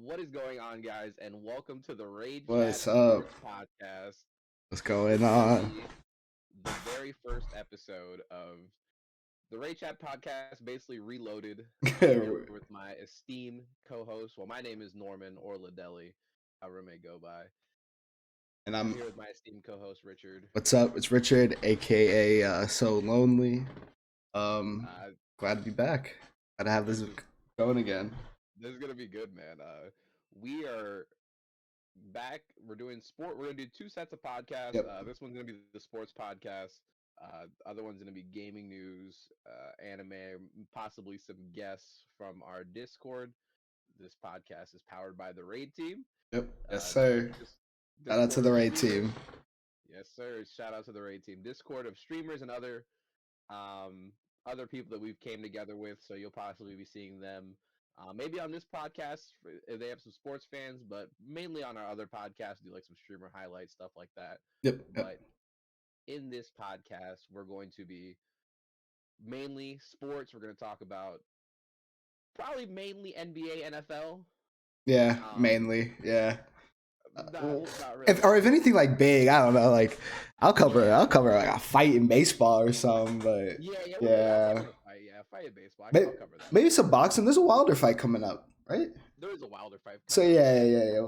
What is going on, guys? And welcome to the Rage What's Chat up? Sports Podcast. What's going on? The very first episode of the Rage Chat Podcast, basically reloaded. I'm here with my esteemed co-host. Well, my name is Norman or Ladelli, however it may go by. And I'm here with my esteemed co-host Richard. What's up? It's Richard, aka So Lonely. Glad to be back. Glad to have this going again. This is gonna be good, man. We are back. We're doing sport. We're gonna do two sets of podcasts. Yep. This one's gonna be the sports podcast. Other one's gonna be gaming news, anime, possibly some guests from our Discord. This podcast is powered by the Raid Team. Yep. Yes, sir. Shout out to the Raid Team. Yes, sir. Shout out to the Raid Team. Discord of streamers and other people that we've came together with. So you'll possibly be seeing them. Maybe on this podcast if they have some sports fans, but mainly on our other podcasts, do like some streamer highlights, stuff like that. Yep. But in this podcast, we're going to be mainly sports. We're going to talk about probably mainly NBA, NFL. Yeah, mainly. Yeah. Not really. If anything like big, I don't know. Like I'll cover like a fight in baseball or something. But yeah. Fight in baseball. I'll cover that. Maybe some boxing. There's a Wilder fight coming up, right? There is a Wilder fight. So yeah.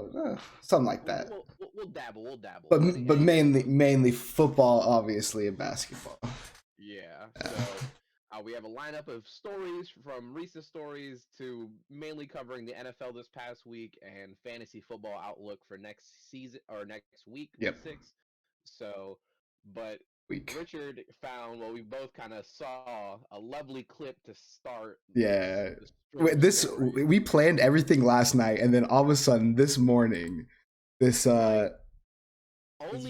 Something like that. We'll dabble. But mainly football, obviously, and basketball. Yeah. So we have a lineup of stories from recent stories to mainly covering the NFL this past week and fantasy football outlook for next season or next week. Yep. 6. So, but Richard found we both kind of saw a lovely clip to start. Yeah. We planned everything last night, and then all of a sudden this morning, only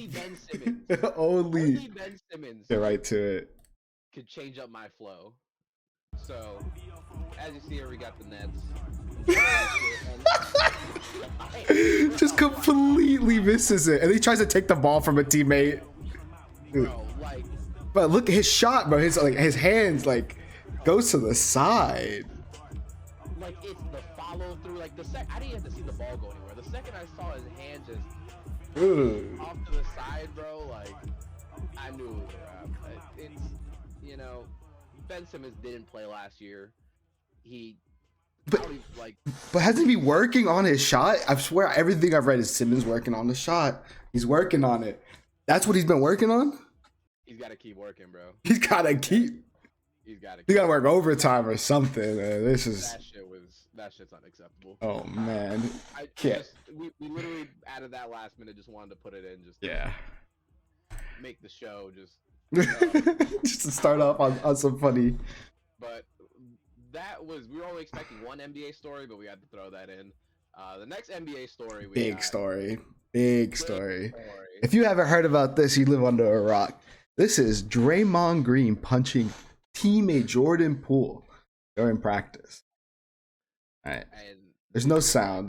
Ben Simmons. only Ben Simmons. Get right to it. Could change up my flow. So, as you see here, we got the Nets. Just completely misses it, and he tries to take the ball from a teammate. Bro, but look at his shot, bro. His hands goes to the side. Like it's the follow through. Like I didn't have to see the ball go anywhere. The second I saw his hand just off to the side, bro. I knew it was a wrap. It's Ben Simmons didn't play last year. But hasn't he been working on his shot? I swear everything I've read is Simmons working on the shot. He's working on it. That's what he's been working on? He's got to keep working, bro. He's got to work overtime or something, man. That shit's unacceptable. Oh, man. We literally added that last minute, just wanted to put it in make the show just to start off on some funny. But we were only expecting one NBA story, but we had to throw that in. The next NBA story Big story. If you haven't heard about this, you live under a rock. This is Draymond Green punching teammate Jordan Poole during practice. All right. And there's no sound,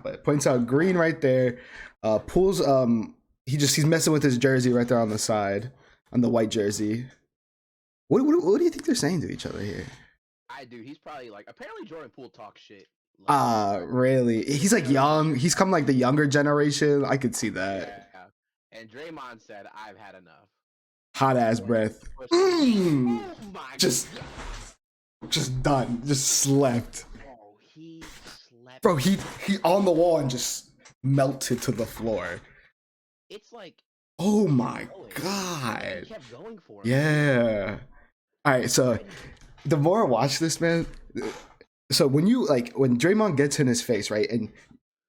but it points out Green right there. Poole's he's messing with his jersey right there on the side, on the white jersey. What do you think they're saying to each other here? I do. He's probably apparently Jordan Poole talks shit. Really? He's young. He's come the younger generation. I could see that. Yeah. And Draymond said, "I've had enough." Hot ass breath. Oh my just done. Just slept. Oh, he slept. Bro, he on the wall and just melted to the floor. It's oh my god. He kept going for him. Yeah. All right, so the more I watch this, man. So when when Draymond gets in his face, right, and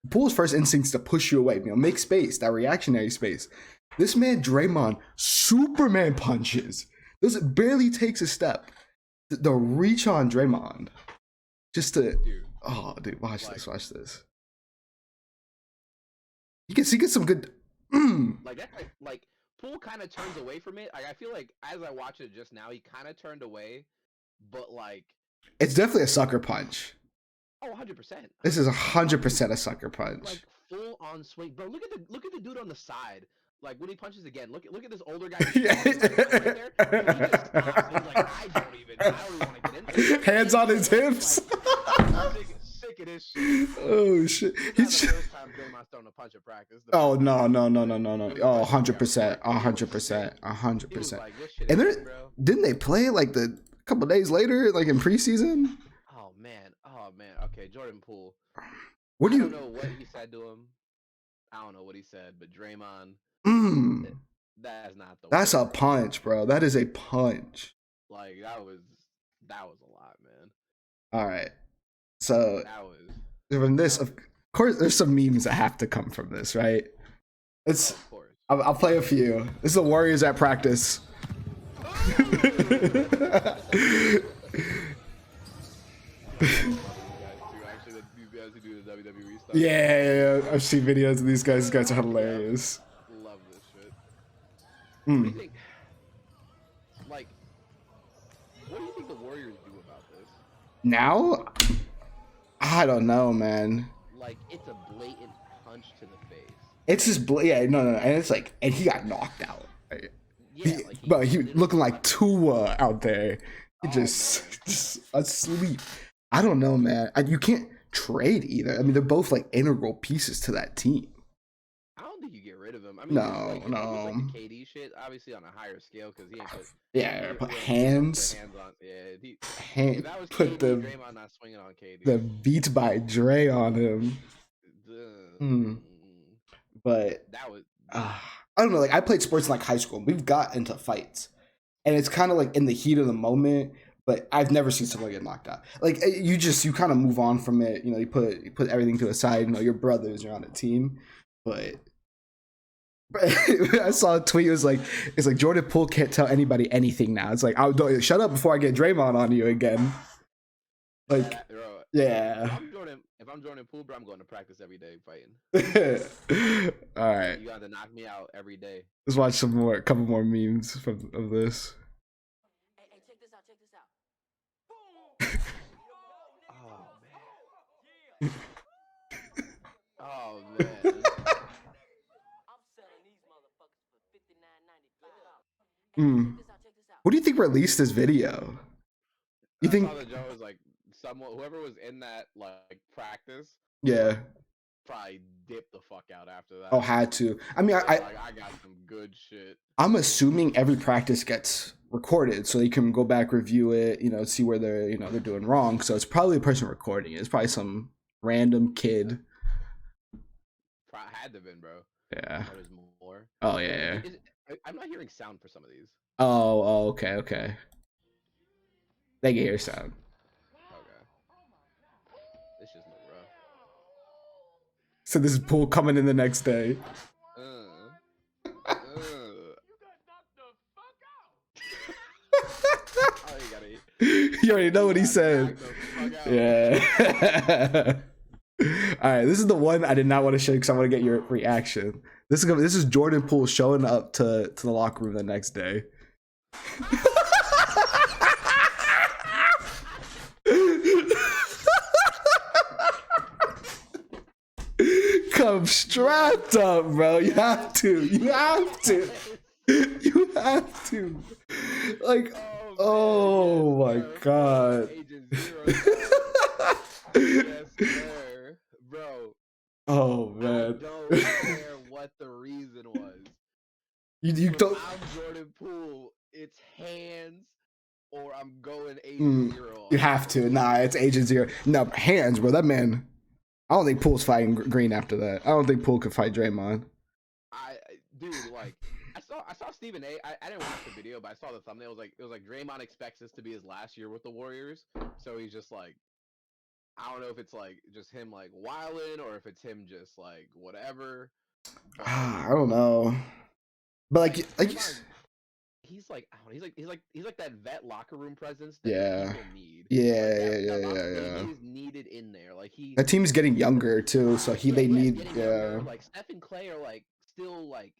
Poole's first instinct is to push you away, make space, that reactionary space. This man Draymond Superman punches. Barely takes a step. The reach on Draymond, just to watch this. He gets some good. Poole kind of turns away from it. I feel as I watch it just now, he kind of turned away, but it's definitely a sucker punch. Oh, 100%. This is 100% a sucker punch. Full on swing, bro. Look at the dude on the side. When he punches again, look at this older guy. Yeah. Right there. He just stops. I don't even want to get into it. Hands on his hips. Sick sick of this shit. Oh shit! It's not the first time Draymond's thrown a punch at practice. Oh no. Oh, 100%, 100%, 100%. Like, this shit And is bro. didn't they play like a couple days later, like in preseason? Oh man. Okay, Jordan Poole. What do you? I don't know what he said to him. I don't know what he said, but Draymond. That is not the. That's a punch, bro. That is a punch. Like that was a lot, man. All right. So that was from this, of course, there's some memes that have to come from this, right? It's. Of course. I'll play a few. This is the Warriors at practice. Yeah, I've seen videos of these guys. These guys are hilarious. Love this shit. Mm. What do you think? Like, what do you think the Warriors do about this? Now, I don't know, man. Like, it's a blatant punch to the face. It's just no, and it's like, and he got knocked out. Right? Yeah, he looking like Tua out there. He just asleep. I don't know, man. You can't trade either. I mean, they're both like integral pieces to that team. I don't think you get rid of him. I mean, no. Like the KD shit, obviously on a higher scale because he ain't put hands. On. Yeah, if that was put KD, Draymond not swinging on KD. The beat by Dre on him. But that was. I don't know. Like I played sports in like high school. We've got into fights, and it's kind of like in the heat of the moment. But I've never seen someone get knocked out. Like you kind of move on from it. You know, you put everything to a side. You know, your brothers, you're on a team. But I saw a tweet. It's like Jordan Poole can't tell anybody anything now. It's like shut up before I get Draymond on you again. Like yeah. If I'm Jordan Poole, bro, I'm going to practice every day fighting. All right. You got to knock me out every day. Let's watch a couple more memes of this. Hey, check this out. Oh man. I'm selling these motherfuckers for $59.95. Check this out. What do you think released this video? You think? I saw that Joe was like whoever was in that like practice. Yeah. Probably dipped the fuck out after that. Oh, had to. I mean, I got some good shit. I'm assuming every practice gets recorded so you can go back, review it, you know, see where they're doing wrong. So it's probably a person recording it. It's probably some random kid. Had to have been, bro. Yeah. There's more. Oh yeah. I'm not hearing sound for some of these. Oh, okay. They can hear sound. Okay. This just look rough. So this is Poole coming in the next day. You already know what he said. Yeah. All right, this is the one I did not want to show because I want to get your reaction. This is Jordan Poole showing up to the locker room the next day. Come strapped up, bro. You have to. Like, oh my god. Yes, sir. Bro. Oh man. I don't care what the reason was. You don't. I'm Jordan Poole. It's hands, or I'm going Agent Zero. You have to. Nah, it's Agent Zero. No, hands, bro. That man. I don't think Poole's fighting Green after that. I don't think Poole could fight Draymond. Dude, like I saw Stephen A. I didn't watch the video, but I saw the thumbnail. It was like Draymond expects this to be his last year with the Warriors, so he's just like, I don't know if it's like just him like wilding or if it's him just like whatever. I don't know, but like he's like that vet locker room presence that people need. Yeah. He's needed in there. Like that team's getting younger too, so they need younger. Like Steph and Clay are like still like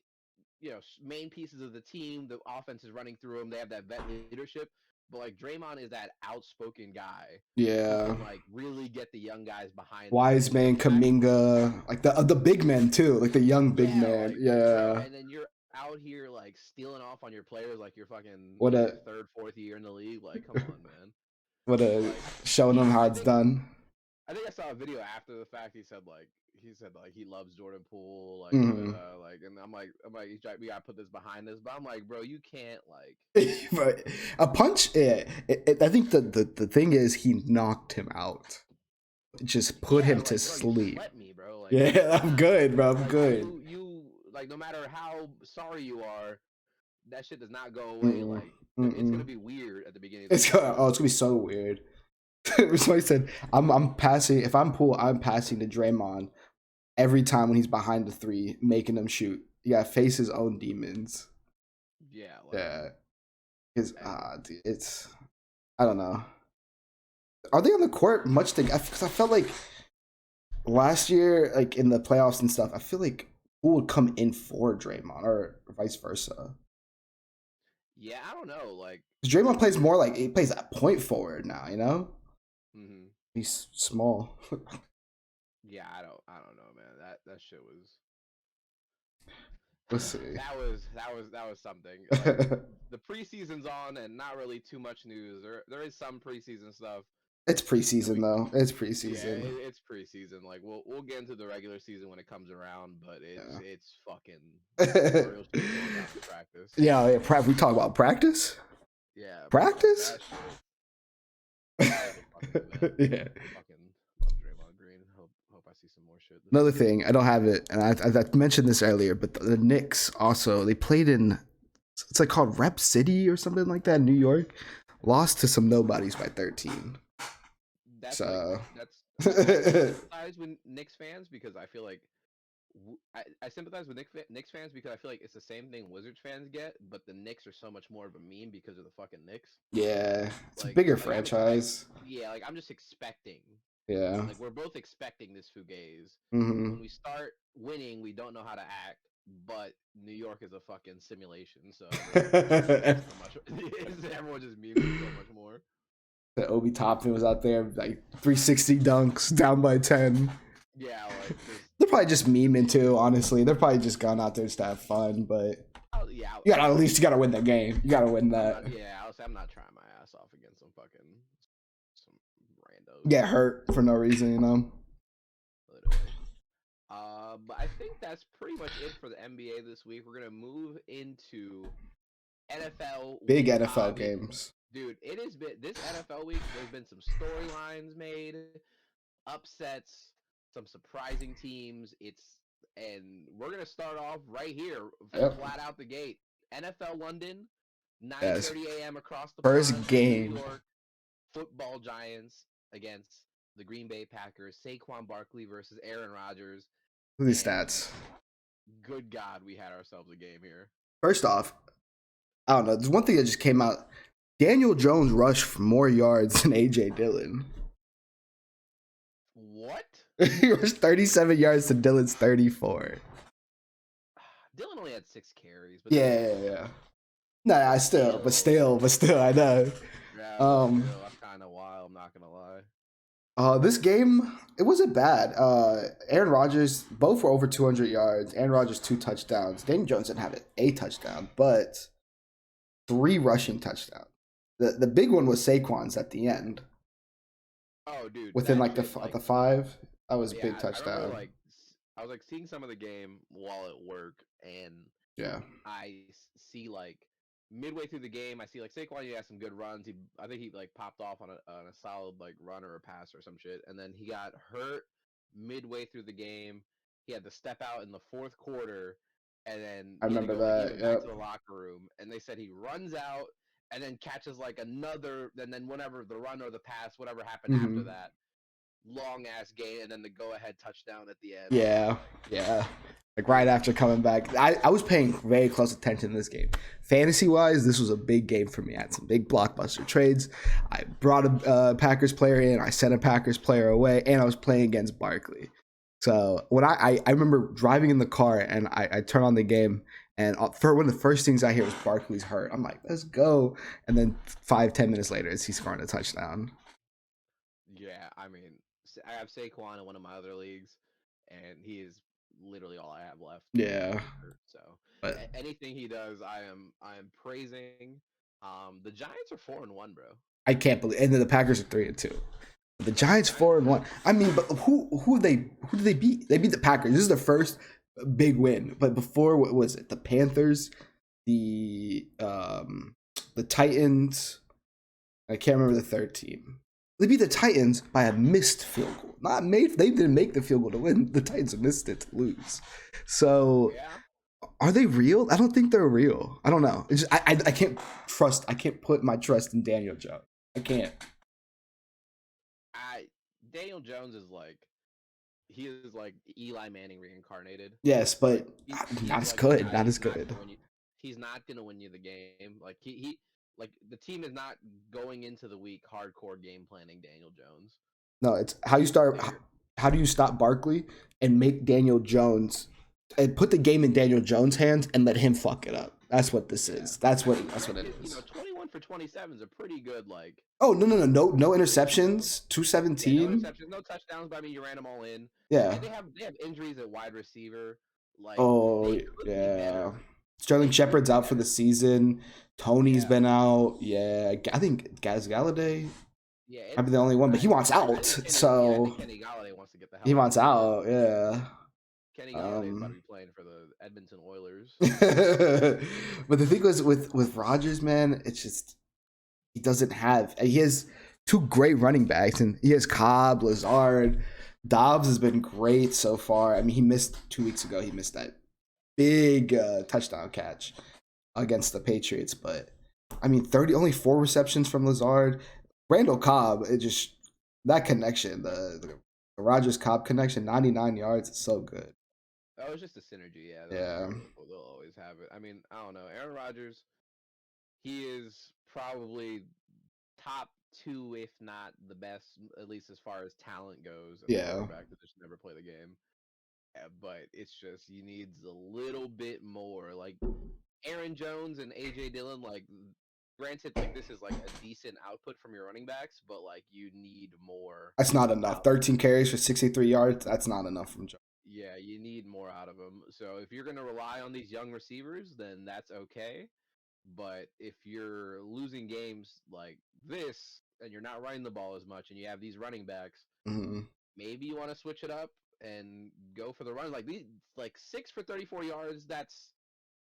main pieces of the team. The offense is running through them. They have that vet leadership. But like Draymond is that outspoken guy. Yeah. Who can, like really get the young guys behind. Wiseman, Kuminga, like the big men too, like the young big man. Like, yeah. And then you're out here like stealing off on your players like you're fucking third, fourth year in the league. Like, come on, man. Showing them how it's done. I think I saw a video after the fact. He said like he loves Jordan Poole, like Mhm. and I'm like we gotta put this behind us. But I'm like, bro, you can't like. But a punch. Yeah, I think the thing is he knocked him out. Just put Yeah, him to like bro, you sleep. sweat me, bro. Like Yeah, I'm good, bro. I'm like good. you like no matter how sorry you are, that shit does not go away. Mm-mm. Like it's gonna Mm-mm. be weird at the beginning of the It's season. it's gonna be so weird. Somebody said, I'm passing. If I'm Poole, I'm passing to Draymond every time when he's behind the three, making them shoot. You gotta face his own demons. Yeah, like Yeah, because and dude, it's I don't know. Are they on the court much? Because I felt like last year, like in the playoffs and stuff, I feel like Poole would come in for Draymond or vice versa. yeah, I don't know. Like 'Cause Draymond plays more like he plays at point forward now. You know, mhm. he's small. Yeah, I don't know, man. That shit was Let's see. that was something. Like the preseason's on and not really too much news. There is some preseason stuff It's that preseason we though. It's yeah, preseason. it's preseason. Like we'll get into the regular season when it comes around, but it's fucking Yeah. real shit going down in practice. Yeah. We talk about practice. Yeah, bro, like Practice. that shit. That was a fucking event. Yeah. Fucking love Draymond Green. Hope I see some more shit. Another thing, I don't have it, and I mentioned this earlier, but the Knicks also they played in it's like called Rep City or something like that in New York. Lost to some nobodies by 13. That's like So that's I sympathize with Knicks fans because I feel like I sympathize with Knicks fans because I feel like it's the same thing Wizards fans get, but the Knicks are so much more of a meme because of the fucking Knicks. yeah, it's a Like, bigger I'm franchise. yeah, like I'm just expecting. Yeah. Like we're both expecting this fugaze. Hmm. When we start winning, we don't know how to act, but New York is a fucking simulation, so everyone just memes it so much more. The Obi Toppin was out there like 360 dunks, down by 10. Yeah, like just They're probably just memeing too. Honestly, they're probably just gone out there just to have fun. But yeah, you gotta at least you gotta win that game. You gotta win that. yeah, I'll say I'm not trying my ass off against some randos. Get hurt for no reason, you know. Literally. But I think that's pretty much it for the NBA this week. We're gonna move into NFL. Big week. NFL games. Dude. It has been this NFL week. There's been some storylines made, upsets, some surprising teams. And we're gonna start off right here, Yep. flat out the gate. NFL London, Yes. 9:30 a.m. across the First pond, game. New York Football Giants against the Green Bay Packers. Saquon Barkley versus Aaron Rodgers. Look at these And stats. good God, we had ourselves a game here. First off, I don't know. There's one thing that just came out. Daniel Jones rushed for more yards than AJ Dillon. What? He rushed 37 yards to Dillon's 34. Dylan only had 6 carries. But Yeah. Nah, but still, I know. Yeah, that's kind of wild. I'm not gonna lie. This game, it wasn't bad. Aaron Rodgers, both were over 200 yards. Aaron Rodgers 2 touchdowns. Daniel Jones didn't have a touchdown, but 3 rushing touchdowns. The big one was Saquon's at the end. Oh, dude. Within like the 5, that was yeah, big touchdown. I was like seeing some of the game while at work, and Yeah. I see like midway through the game, I see like Saquon. He had some good runs. I think he like popped off on a solid like run or a pass or some shit, and then he got hurt midway through the game. He had to step out in the 4th quarter, and then I he had to remember go, that, he went yep. back to the locker room, and they said he runs out and then catches like another, and then whenever the run or the pass, whatever happened after that, long ass game, and then the go ahead touchdown at the end. Yeah. Like right after coming back. I was paying very close attention to this game. Fantasy wise, this was a big game for me. I had some big blockbuster trades. I brought a Packers player in, I sent a Packers player away, and I was playing against Barkley. So when I remember driving in the car and I turn on the game, and for one of the first things I hear was Barkley's hurt. I'm like, let's go. And then 5-10 minutes later, he's scoring a touchdown. Yeah, I mean, I have Saquon in one of my other leagues, and he is literally all I have left. Yeah. So But anything he does, I am praising. The Giants are 4-1, bro. I can't believe, and then the Packers are 3-2. The Giants 4-1. I mean, but who did they beat? They beat the Packers. This is their first big win. But before, what was it? The Panthers, the Titans. I can't remember the third team. They beat the Titans by a missed field goal. Not made. They didn't make the field goal to win. The Titans missed it to lose. So, are they real? I don't think they're real. I don't know. It's just, I can't trust. I can't put my trust in Daniel Jones. I can't. Daniel Jones is like, he is like Eli Manning reincarnated. Yes, but He's not as like, good. Not as he's good. he's not gonna win you the game. Like he like the team is not going into the week hardcore game planning Daniel Jones. No, it's how you start. How do you stop Barkley and make Daniel Jones and put the game in Daniel Jones' hands and let him fuck it up? That's what this is. That's what it is. 21 for 27 is a pretty good like. Oh no interceptions. 217. Yeah, no interceptions, no touchdowns. But I mean, you ran them all in. Yeah. And they have injuries at wide receiver. Like. Oh yeah. Sterling Shepard's out for the season. Tony's been out. Yeah, I think Galladay. Yeah, I'd be the only one, but he wants out. So Kenny Galladay wants to get the hell. He wants out. Yeah. Kenny Galladay's about to be playing for the Edmonton Oilers. But the thing was with Rodgers, man, it's just he doesn't have. He has two great running backs, and he has Cobb, Lazard, Dobbs has been great so far. I mean, he missed 2 weeks ago. He missed that big touchdown catch against the Patriots, but I mean, only 4 receptions from Lazard. Randall Cobb, it just that connection, the Rodgers Cobb connection, 99 yards, it's so good. Oh, it's just a synergy, yeah. Yeah. They'll always have it. I mean, I don't know. Aaron Rodgers, he is probably top 2, if not the best, at least as far as talent goes. Yeah. Quarterback that just never play the game. But it's just he needs a little bit more. Like Aaron Jones and AJ Dillon, like granted, like this is like a decent output from your running backs, but like you need more. That's not enough. 13 carries for 63 yards. That's not enough from Jones. Yeah, you need more out of them. So if you're going to rely on these young receivers, then that's okay. But if you're losing games like this and you're not running the ball as much and you have these running backs, maybe you want to switch it up and go for the run. Like these, like 6 for 34 yards,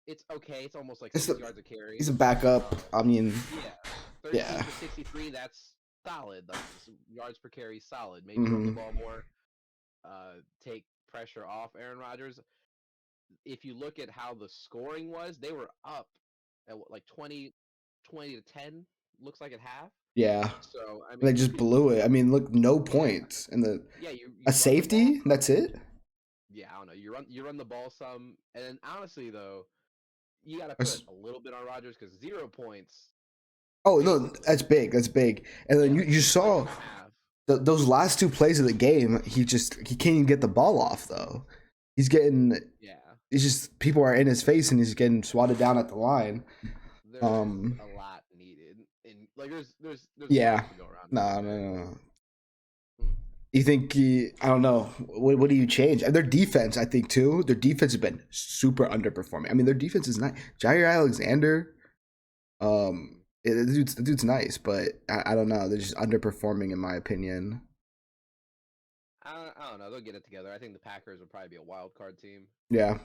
it's okay. It's almost like 6 yards a carry. He's a backup. I mean, 13 for 63, that's solid. Like yards per carry, solid. Maybe run the ball more. Take pressure off Aaron Rodgers. If you look at how the scoring was, they were up at like 20 to 10. Looks like at half. Yeah. So I mean, they just blew it. I mean, look, no points and a safety. That's it. Yeah, I don't know. You run the ball some, and then honestly though, you got to put a little bit on Rodgers because 0 points. Oh no, that's big. That's big. And then you saw those last 2 plays of the game. He can't even get the ball off though. He's getting It's just people are in his face and he's getting swatted down at the line. There's a lot needed, and like there's yeah. To go around. No. You think I don't know. What do you change? And their defense, I think too. Their defense has been super underperforming. I mean, their defense is nice. Jair Alexander, the dude's nice, but I don't know. They're just underperforming in my opinion. I don't know. They'll get it together. I think the Packers will probably be a wild card team. Yeah.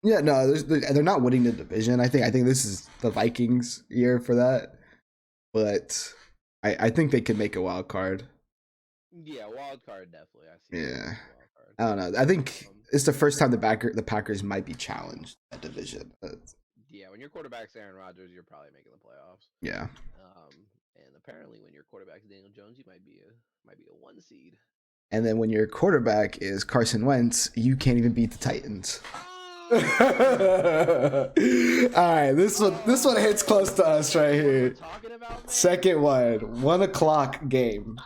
No, they're not winning the division. I think this is the Vikings' year for that. But I think they can make a wild card. Yeah, wild card definitely. Yeah. I don't know. I think it's the first time the Packers might be challenged that division. Yeah, when your quarterback's Aaron Rodgers, you're probably making the playoffs. Yeah. And apparently when your quarterback's Daniel Jones, you might be a 1 seed. And then when your quarterback is Carson Wentz, you can't even beat the Titans. All right, this one hits close to us right here. Second one, 1:00 game.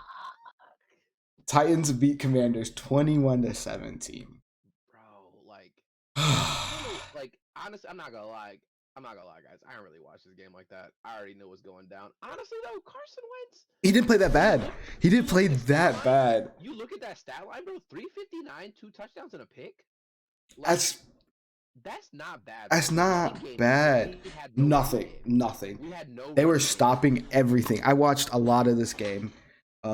Titans beat Commanders 21-17. Bro, like honestly, I'm not gonna lie, guys. I didn't really watch this game like that. I already knew what was going down. Honestly, though, Carson Wentz, he didn't play that bad. He didn't play that bad. You look at that stat line, bro. 359, 2 touchdowns and a pick. Like, that's not bad. That's not bad. Nothing. We had no. They were stopping everything. I watched a lot of this game.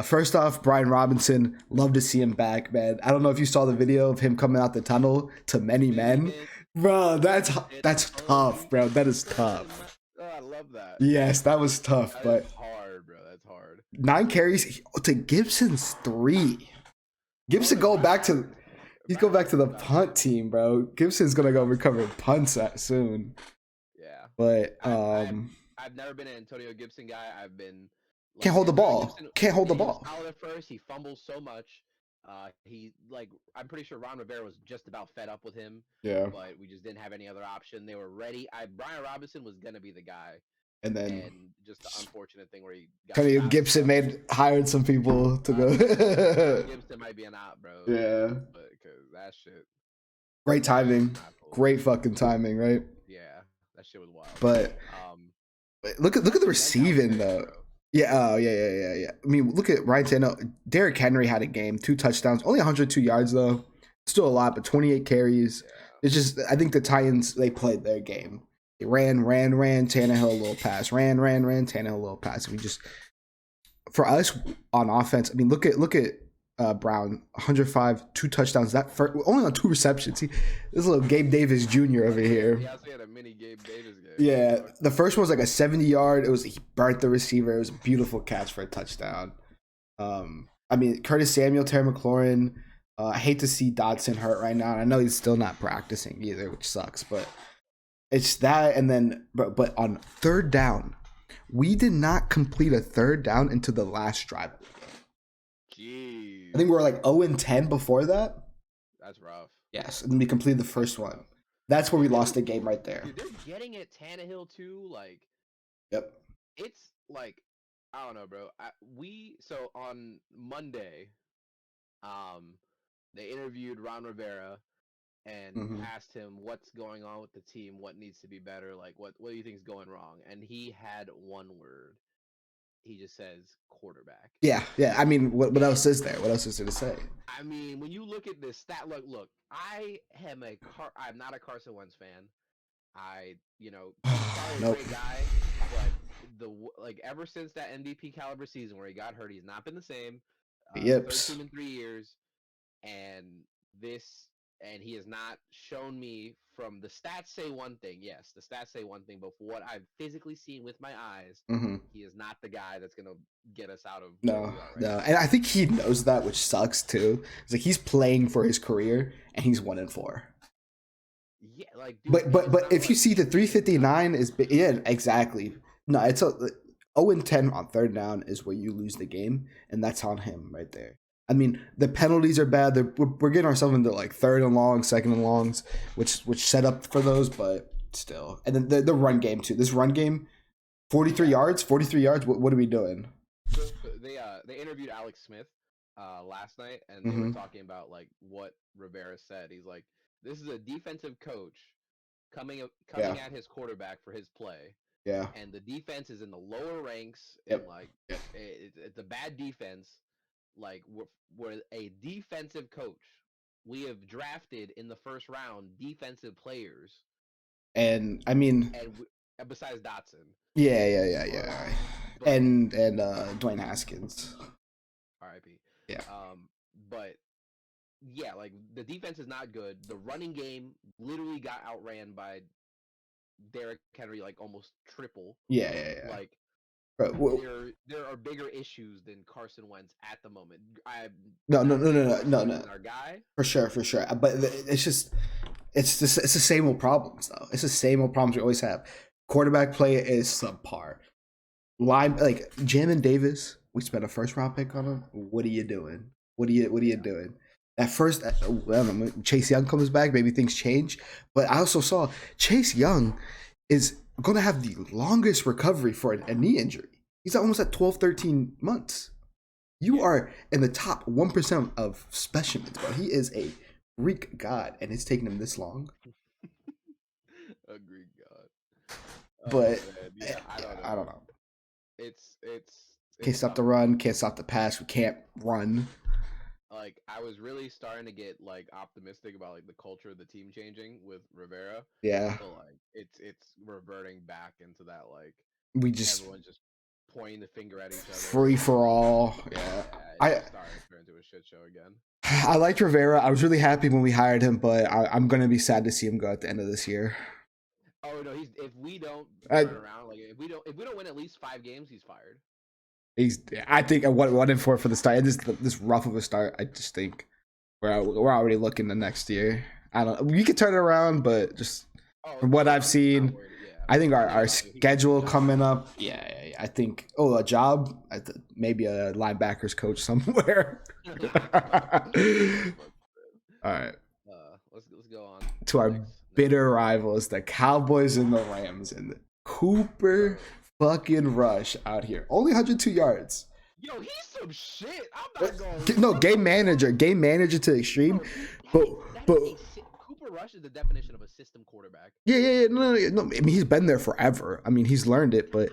First off, Brian Robinson, love to see him back, man. I don't know if you saw the video of him coming out the tunnel to many men, bro. That's tough, bro. That is tough. Oh, I love that. Yes, that was tough, That but is hard, bro. That's hard. 9 carries to Gibson's 3. Gibson go back to he's go back to the punt team, bro. Gibson's gonna go recover punts soon. Yeah. But I've never been an Antonio Gibson guy. I've been can't hold the Antonio ball. Gibson, Can't hold the he was ball. solid at first. He fumbles so much. I'm pretty sure Ron Rivera was just about fed up with him. Yeah. But we just didn't have any other option. They were ready. Brian Robinson was gonna be the guy. And then just the unfortunate thing where he got kind of Gibson hired some people to go. Gibson might be an out, bro. Yeah. But because that shit. Great timing. Great fucking timing, right? Yeah, that shit was wild. But look at the receiving though. Yeah, yeah. I mean, look at Ryan Tannehill. Derrick Henry had a game, 2 touchdowns, only 102 yards though. Still a lot, but 28 carries. Yeah. It's just I think the Titans, they played their game. They ran. Tannehill a little pass. Ran. Tannehill a little pass. We just, for us on offense, I mean, look at Brown, 105, 2 touchdowns. Only on 2 receptions. This little Gabe Davis Jr. over here. He also had a mini Gabe Davis game. Yeah, the first one was like a 70-yard. He burnt the receiver. It was a beautiful catch for a touchdown. I mean, Curtis Samuel, Terry McLaurin. I hate to see Dotson hurt right now. I know he's still not practicing either, which sucks. But it's that, and then but on 3rd down, we did not complete a 3rd down into the last drive of the game. Jeez. I think we were like 0-10 before that. That's rough. Yes, and then we completed the first one. That's where we lost the game right there. Dude, they're getting at Tannehill too. Like, yep. It's like, I don't know, bro. So on Monday, they interviewed Ron Rivera and asked him what's going on with the team, what needs to be better, like what do you think is going wrong? And he had one word. He just says quarterback. Yeah. I mean, what else is there? What else is there to say? I mean, when you look at this stat, look, I'm not a Carson Wentz fan. He's probably a great guy, but ever since that MVP caliber season where he got hurt, he's not been the same. 13 in 3 years, and he has not shown me. From the stats say one thing, yes, the stats say one thing, but for what I've physically seen with my eyes, he is not the guy that's gonna get us out of no. And I think he knows that, which sucks too. It's like he's playing for his career and he's 1-4. Yeah, dude, but if you see the 359 is exactly. No, it's 0-10 on 3rd down is where you lose the game, and that's on him right there. I mean, the penalties are bad. We're getting ourselves into like 3rd and long, 2nd and longs, which set up for those, but still. And then the run game too. This run game, 43 yards. What are we doing? So they interviewed Alex Smith last night, and they were talking about like what Rivera said. He's like, this is a defensive coach coming at his quarterback for his play. Yeah. And the defense is in the lower ranks, and it's a bad defense. Like we're a defensive coach. We have drafted in the 1st round defensive players, and I mean, and besides Dotson, yeah, and Dwayne Haskins, R.I.P. Yeah, but yeah, like the defense is not good. The running game literally got outran by Derrick Henry, like almost triple. Yeah. Like. There are bigger issues than Carson Wentz at the moment. No. Our guy for sure. But it's the same old problems though. It's the same old problems we always have. Quarterback play is subpar. Jamin Davis, we spent a 1st round pick on him. What are you doing? What are you doing? At first, I don't know, Chase Young comes back, maybe things change. But I also saw Chase Young is going to have the longest recovery for a knee injury. He's almost at 12, 13 months. You are in the top 1% of specimens, but he is a Greek god, and it's taken him this long. A Greek god. But I don't know. It's can't stop the run, can't stop the pass. We can't run. Like I was really starting to get like optimistic about like the culture of the team changing with Rivera. Yeah. But like it's reverting back into that like we just everyone's just pointing the finger at each other. Free for all. Yeah. It's starting to turn into a shit show again. I liked Rivera. I was really happy when we hired him, but I'm gonna be sad to see him go at the end of this year. Oh no, if we don't turn around, like if we don't win at least 5 games, he's fired. I think at 1-4 for the start. This rough of a start. I just think we're already looking the next year. I don't. We could turn it around, but just from what I've seen, I think our schedule coming up. Yeah. I think a job, maybe a linebackers coach somewhere. All right. Let's go on to our bitter rivals, the Cowboys and the Rams, and the Cooper fucking Rush out here. Only 102 yards. Yo, he's some shit. I'm not going. No, game manager to the extreme. But Cooper Rush is the definition of a system quarterback. Yeah. No. I mean, he's been there forever. I mean, he's learned it. But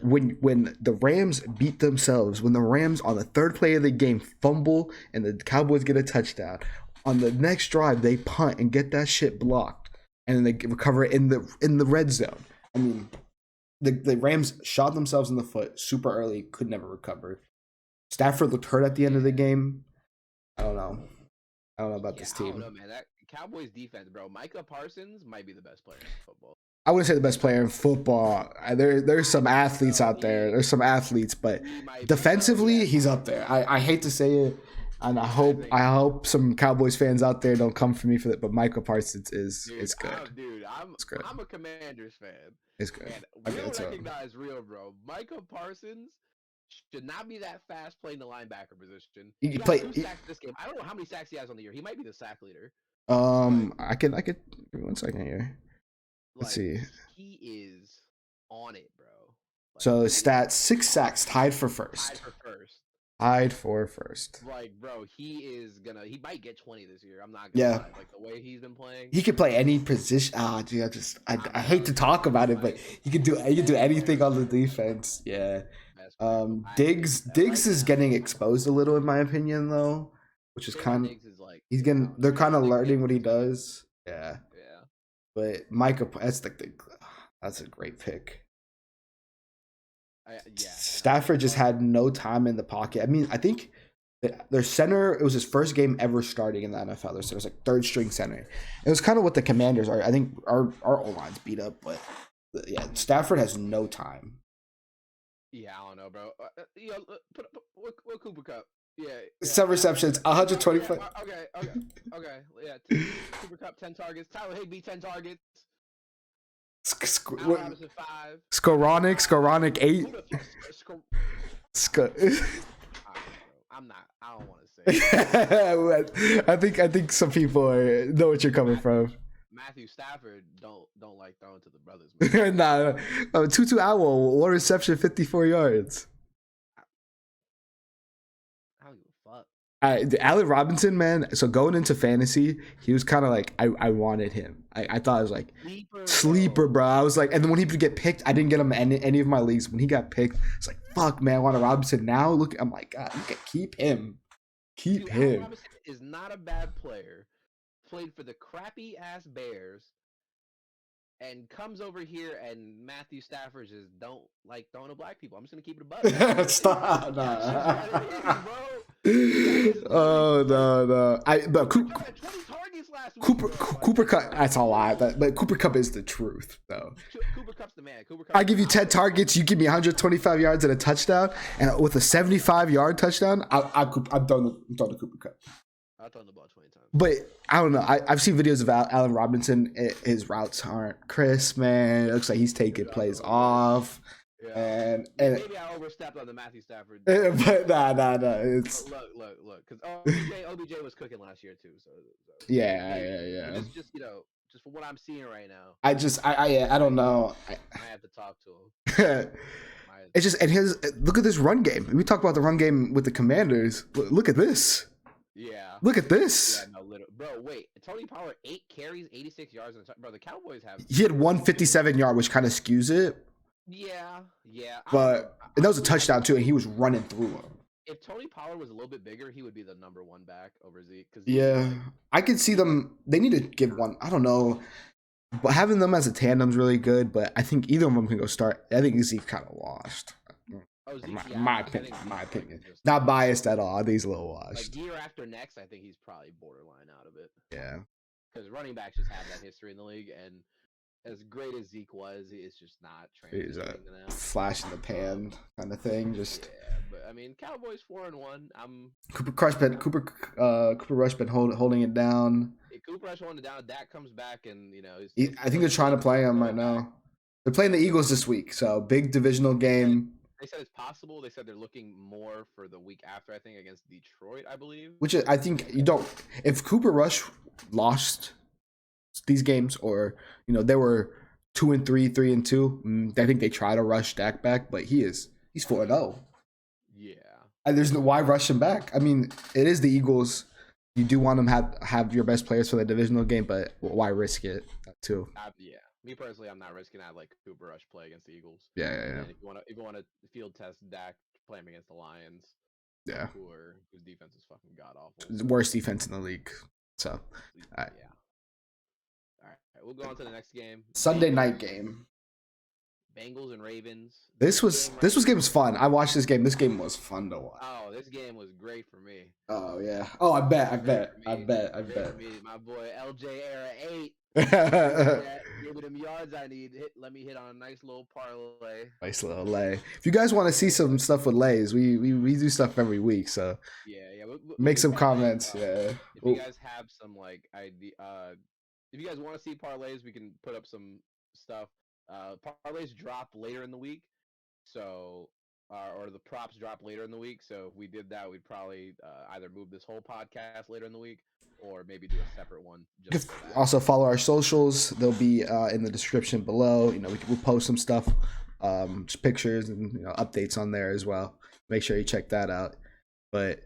when the Rams beat themselves, when the Rams on the third play of the game fumble and the Cowboys get a touchdown, on the next drive they punt and get that shit blocked, and then they recover it in the red zone. I mean, the Rams shot themselves in the foot super early, could never recover. Stafford looked hurt at the end of the game. I don't know about this team. I don't know, man. That Cowboys defense, bro. Micah Parsons might be the best player in football. I wouldn't say the best player in football. There's some athletes out there. There's some athletes, but defensively, he's up there. I hate to say it, and I hope some Cowboys fans out there don't come for me for that. But Micah Parsons is good. I'm a Commanders fan. It's good. And real recognize real, bro. Micah Parsons should not be that fast playing the linebacker position. He got 2 sacks this game. I don't know how many sacks he has on the year. He might be the sack leader. I could give me 1 second here. Let's see. He is on it, bro. So stats: 6 sacks, tied for first. Like, bro, he might get 20 this year. I'm not gonna lie. Like the way he's been playing. He could play any position. Dude, I hate to talk about it, but he could do anything on the defense. Yeah. Diggs is getting exposed a little, in my opinion, though, which is kind of they're kind of learning what he does. Yeah. But Micah, that's a great pick. Stafford just had no time in the pocket. I mean, I think their center, it was his first game ever starting in the NFL. Their center was like 3rd string center. It was kind of what the Commanders are. I think our O-line's beat up, but yeah, Stafford has no time. Yeah, I don't know, bro. Put Cooper Cup. Yeah. 7 receptions, 125. Okay. Yeah. Cooper Cup, 10 targets. Tyler Higbee, 10 targets. Robinson, 5. Skowronek, 8. I don't want to say. I think some people know what you're coming from. Matthew Stafford don't like throwing to the brothers. Nah. Tutu Owl, 1 reception, 54 yards. Allen Robinson, man. So going into fantasy, he was kind of like I wanted him. I thought it was like sleeper, bro. I was like, and then when he would get picked, I didn't get him in any of my leagues. When he got picked, it's like, fuck, man. I want a Robinson now. Look, I'm like, God, you can keep him. Keep him. Allen Robinson is not a bad player. Played for the crappy ass Bears. And comes over here, and Matthew Stafford just don't like throwing to black people. I'm just gonna keep it a buck. Stop, Oh no! But Cooper Cup. That's a lie. But Cooper Cup is the truth, though. Cooper Cup's the man. I give you 10 targets. You give me 125 yards and a touchdown, and with a 75-yard touchdown, I'm throwing the Cooper Cup. I've thrown the ball 20 times. But I don't know. I've seen videos of Allen Robinson. His routes aren't crisp, man. It looks like he's taking plays off. Yeah. And maybe I overstepped on the Matthew Stafford. But nah. It's look, because OBJ was cooking last year too. So yeah. Just just for what I'm seeing right now. I don't know. I have to talk to him. It's just, and look at this run game. We talk about the run game with the Commanders. Look at this. Yeah. Look at this. Yeah, no, bro, wait. Tony Pollard, 8 carries, 86 yards. Bro, the Cowboys have. He had 157-yard, which kind of skews it. Yeah. But and that was a touchdown too, and he was running through him. If Tony Pollard was a little bit bigger, he would be the number 1 back over Zeke. I could see them. They need to give one. I don't know, but having them as a tandem is really good. But I think either of them can go start. I think Zeke kind of washed. Oh, Zeke, My I think opinion. My Zeke's, like, opinion. just Not like, biased at all. I think he's a little like washed. year after next, I think he's probably borderline out of it Yeah. because running backs just have that history in the league, and as great as Zeke was, it's just not He's a transitioning to now. flash in the pan kind of thing. Just Yeah, but I mean, Cowboys 4-1. Cooper Rush been holding it down. Cooper Rush won it down. Dak comes back, and I think they're trying to play him right now. They're playing the Eagles this week, so big divisional game. They said it's possible. They said they're looking more for the week after, I think, against Detroit, I believe. Which I think you don't. If Cooper Rush lost these games, or they were 2-3, 3-2, I think they try to rush Dak back, but he's 4-0. Yeah. And there's no why rush him back. I mean, it is the Eagles. You do want them have your best players for the divisional game, but why risk it too? Yeah. Me personally, I'm not risking that like Cooper Rush play against the Eagles. Yeah. And if you want to field test Dak, play him against the Lions. Yeah. Whose defense is fucking god awful. Worst defense in the league. So, all right. Yeah. All right, we'll go on to the next game. Sunday night game. Bengals and Ravens. This game was fun. I watched this game. This game was fun to watch. Oh, this game was great for me. Oh yeah. Oh, I bet. Great for me. My boy LJ Era 8. Give me them yards I need. Let me hit on a nice little parlay. Nice little lay. If you guys want to see some stuff with lays, we do stuff every week. So yeah. Make some comments. Yeah. If you guys have some like idea, if you guys want to see parlays, we can put up some stuff. Parlays drop later in the week, so or the props drop later in the week. So if we did that, we'd probably either move this whole podcast later in the week, or maybe do a separate one. Just also follow our socials; they'll be in the description below. We'll post some stuff, just pictures and updates on there as well. Make sure you check that out. But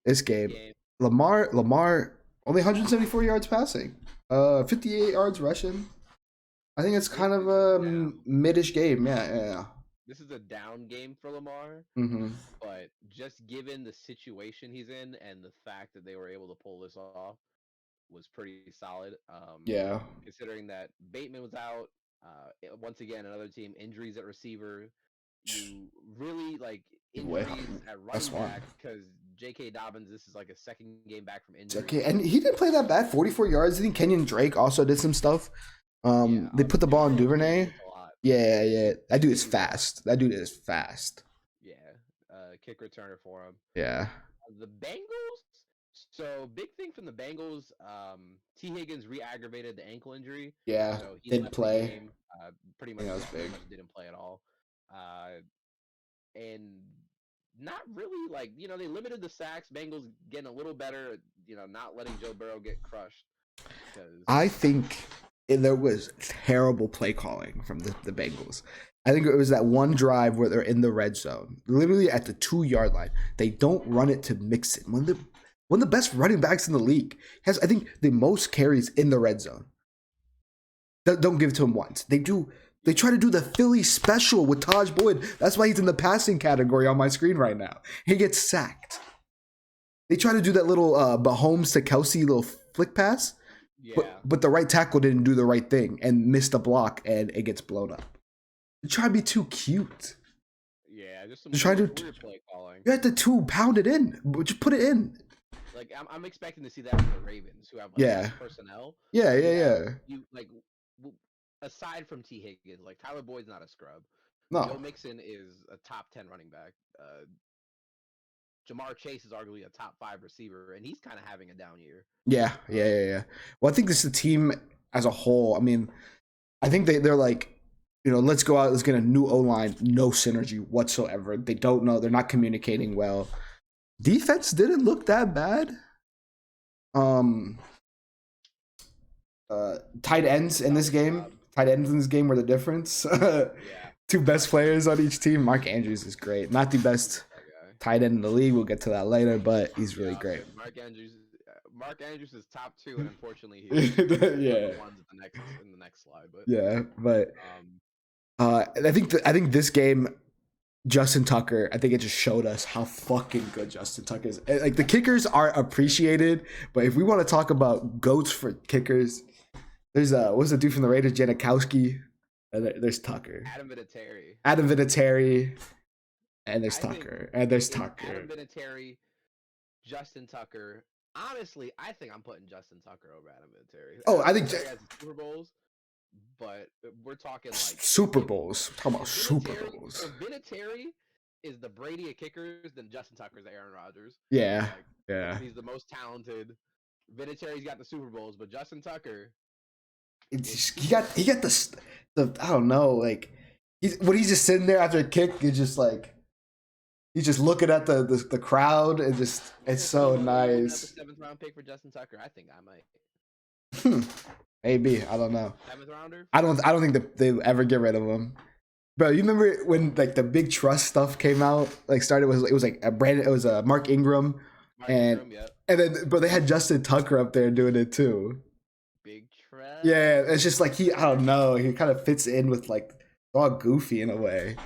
this game, Lamar only 174 yards passing, 58 yards rushing. I think it's kind of a mid-ish game. Yeah. This is a down game for Lamar, but just given the situation he's in and the fact that they were able to pull this off was pretty solid. Yeah. Considering that Bateman was out, once again, another team, injuries at receiver. You really like injuries at running back because J.K. Dobbins, this is like a second game back from injury. Okay, and he didn't play that bad, 44 yards. I think Kenyon Drake also did some stuff. They put the ball in Duvernay. Yeah. That dude is fast. Yeah. Kick returner for him. Yeah. The Bengals. So big thing from the Bengals. T. Higgins re-aggravated the ankle injury. Yeah. So he didn't play. The game, pretty much. That was big. Didn't play at all. And not really like they limited the sacks. Bengals getting a little better. Not letting Joe Burrow get crushed. I think there was terrible play calling from the Bengals. I think it was that one drive where they're in the red zone, literally at the 2-yard line. They don't run it to Mixon. One of the best running backs in the league has, I think, the most carries in the red zone. Don't give it to him once. They do. They try to do the Philly special with Taj Boyd. That's why he's in the passing category on my screen right now. He gets sacked. They try to do that little Mahomes to Kelce little flick pass. Yeah. But the right tackle didn't do the right thing and missed a block, and it gets blown up. They try to be too cute. Yeah, just some weird play calling. You have to 2-pound it in. Just put it in. Like I'm expecting to see that from the Ravens, who have personnel. Yeah. You aside from T. Higgins, like Tyler Boyd's not a scrub. No. Joe Mixon is a top 10 running back. Jamar Chase is arguably a top 5 receiver, and he's kind of having a down year. Yeah. Well, I think this is the team as a whole. I mean, I think they're like, let's go out, let's get a new O-line, no synergy whatsoever. They don't know. They're not communicating well. Defense didn't look that bad. Tight ends in this game. Tight ends in this game were the difference. Two best players on each team. Mark Andrews is great. Not the best tight end in the league. We'll get to that later, but he's really great. Mark Andrews is top 2, and unfortunately, he's yeah. in the next slide. But I think this game, Justin Tucker, I think it just showed us how fucking good Justin Tucker is. Like the kickers are appreciated, but if we want to talk about goats for kickers, there's what's the dude from the Raiders, Janikowski. There's Tucker. Adam Vinatieri. And there's I think Tucker. And there's it's Tucker. Adam Vinatieri, Justin Tucker. Honestly, I think I'm putting Justin Tucker over Adam Vinatieri. Oh, Adam I think Vinatieri has the Super Bowls, but we're talking like Super Bowls. We're talking about if Super Vinatieri- Bowls. If Vinatieri is the Brady of kickers, then Justin Tucker's the Aaron Rodgers. Yeah. Like, Yeah. he's the most talented. Vinatieri's got the Super Bowls, but Justin Tucker. He got the I don't know, like when he's just sitting there after a kick, you're just like he's just looking at the crowd and just it's so nice. 7th round pick for Justin Tucker. I think I might. Maybe, I don't know. 7th rounder. I don't think that they ever get rid of him. Bro, you remember when like the big trust stuff came out? Like started it was like Mark Ingram, and then but they had Justin Tucker up there doing it too. Big trust. Yeah, it's just like I don't know, he kind of fits in with like all goofy in a way.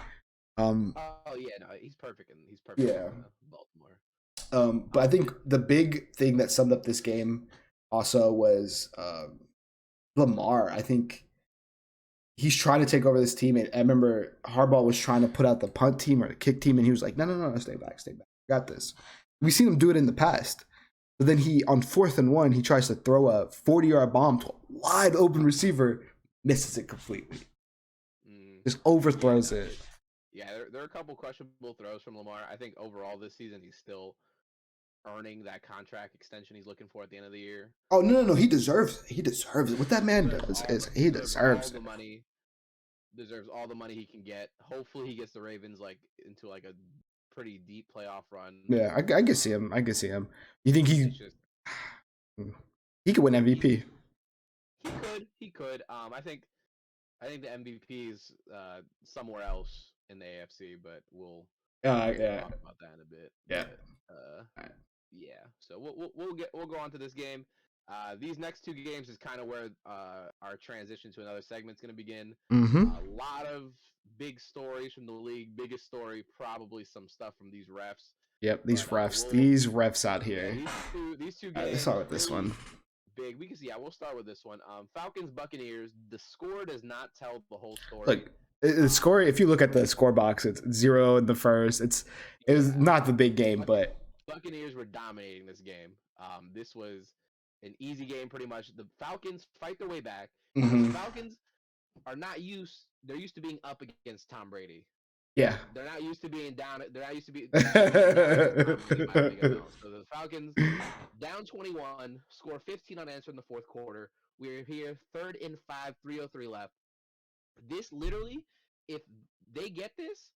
Oh yeah, no, he's perfect. He's perfect. Yeah. In Baltimore. But I think the big thing that summed up this game also was Lamar. I think he's trying to take over this team. And I remember Harbaugh was trying to put out the punt team or the kick team, and he was like, no, stay back. Got this. We've seen him do it in the past. But then on 4th and 1, he tries to throw a 40-yard bomb to a wide open receiver, misses it completely. Just overthrows it. Yeah, there are a couple questionable throws from Lamar. I think overall this season he's still earning that contract extension he's looking for at the end of the year. Oh no, he deserves it. What that man does is he deserves it. Deserves all the money he can get. Hopefully he gets the Ravens like into like a pretty deep playoff run. Yeah, I can see him. You think he could win MVP? He could. I think the MVP is somewhere else in the AFC, but we'll talk about that in a bit. Yeah. But, yeah. So we'll go on to this game. These next 2 games is kind of where our transition to another segment is going to begin. A lot of big stories from the league. Biggest story, probably some stuff from these refs. Yep, these refs out here. Yeah, these two games. Let's start with this one. Big. We'll start with this one. Falcons Buccaneers. The score does not tell the whole story. Look, the score. If you look at the score box, it's 0 in the first. It was not the big game, but Buccaneers were dominating this game. This was an easy game, pretty much. The Falcons fight their way back. The Falcons are not used. They're used to being up against Tom Brady. Yeah. They're not used to being down. They're not used to being. So the Falcons down 21, score 15 unanswered in the 4th quarter. We're here, 3rd and 5, 3:03 left. This literally, if they get this,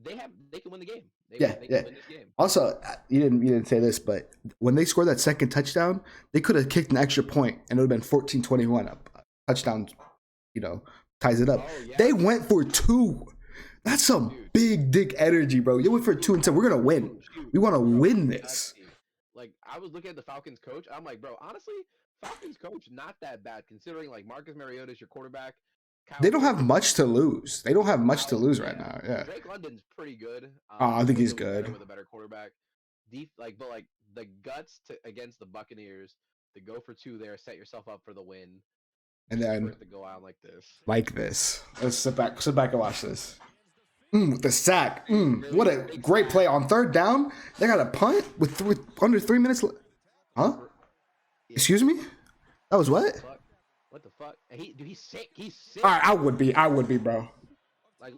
they can win the game. They can win this game. Also, you didn't say this, but when they scored that second touchdown, they could have kicked an extra point and it would have been 14-21 up. Touchdown, ties it up. Oh, yeah. They went for 2. That's some big dick energy, bro. You went for 2 and said, we're going to win. We want to win this. Like, I was looking at the Falcons coach. I'm like, bro, honestly, Falcons coach, not that bad, considering, like, Marcus Mariota is your quarterback. They don't have much to lose. They don't have much to lose right now. Yeah. Drake London's pretty good. I think he's good. With a better quarterback. But the guts against the Buccaneers to go for 2 there, set yourself up for the win. And then to go out like this. Let's sit back and watch this. The sack. What a great play on 3rd down. They got a punt with under 3 minutes left. Huh? Excuse me? That was what? What the fuck? He's sick. He's sick. All right, I would be, bro. Like,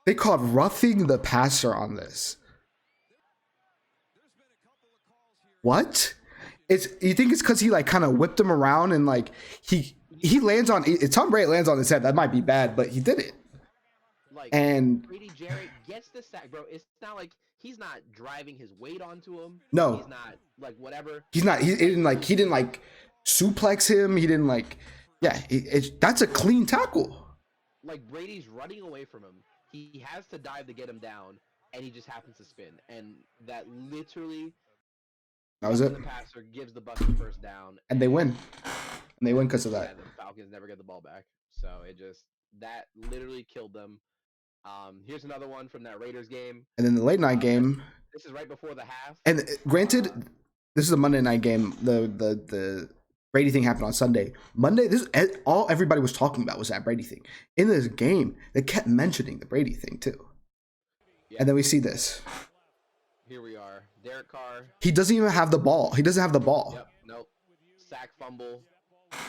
they called roughing the passer on this. What? You think it's because he like kind of whipped him around and like he lands on Tom Brady lands on his head. That might be bad, but he did it. Like, and Brady Jarrett gets the sack, bro. It's not like he's not driving his weight onto him. No, he's not like whatever. He's not. He didn't like suplex him. He didn't like. Yeah, that's a clean tackle. Like Brady's running away from him. He has to dive to get him down, and he just happens to spin, and that literally. That was it. The passer gives the Bucs the 1st down, and they win. And they win because of that. And the Falcons never get the ball back, so that literally killed them. Here's another one from that Raiders game. And then the late night game. This is right before the half. And granted, this is a Monday night game. The Brady thing happened on Sunday. Monday, all everybody was talking about was that Brady thing. In this game, they kept mentioning the Brady thing too. Yeah. And then we see this. Here we are. Derek Carr. He doesn't even have the ball. He doesn't have the ball. Yep. Nope. Sack fumble.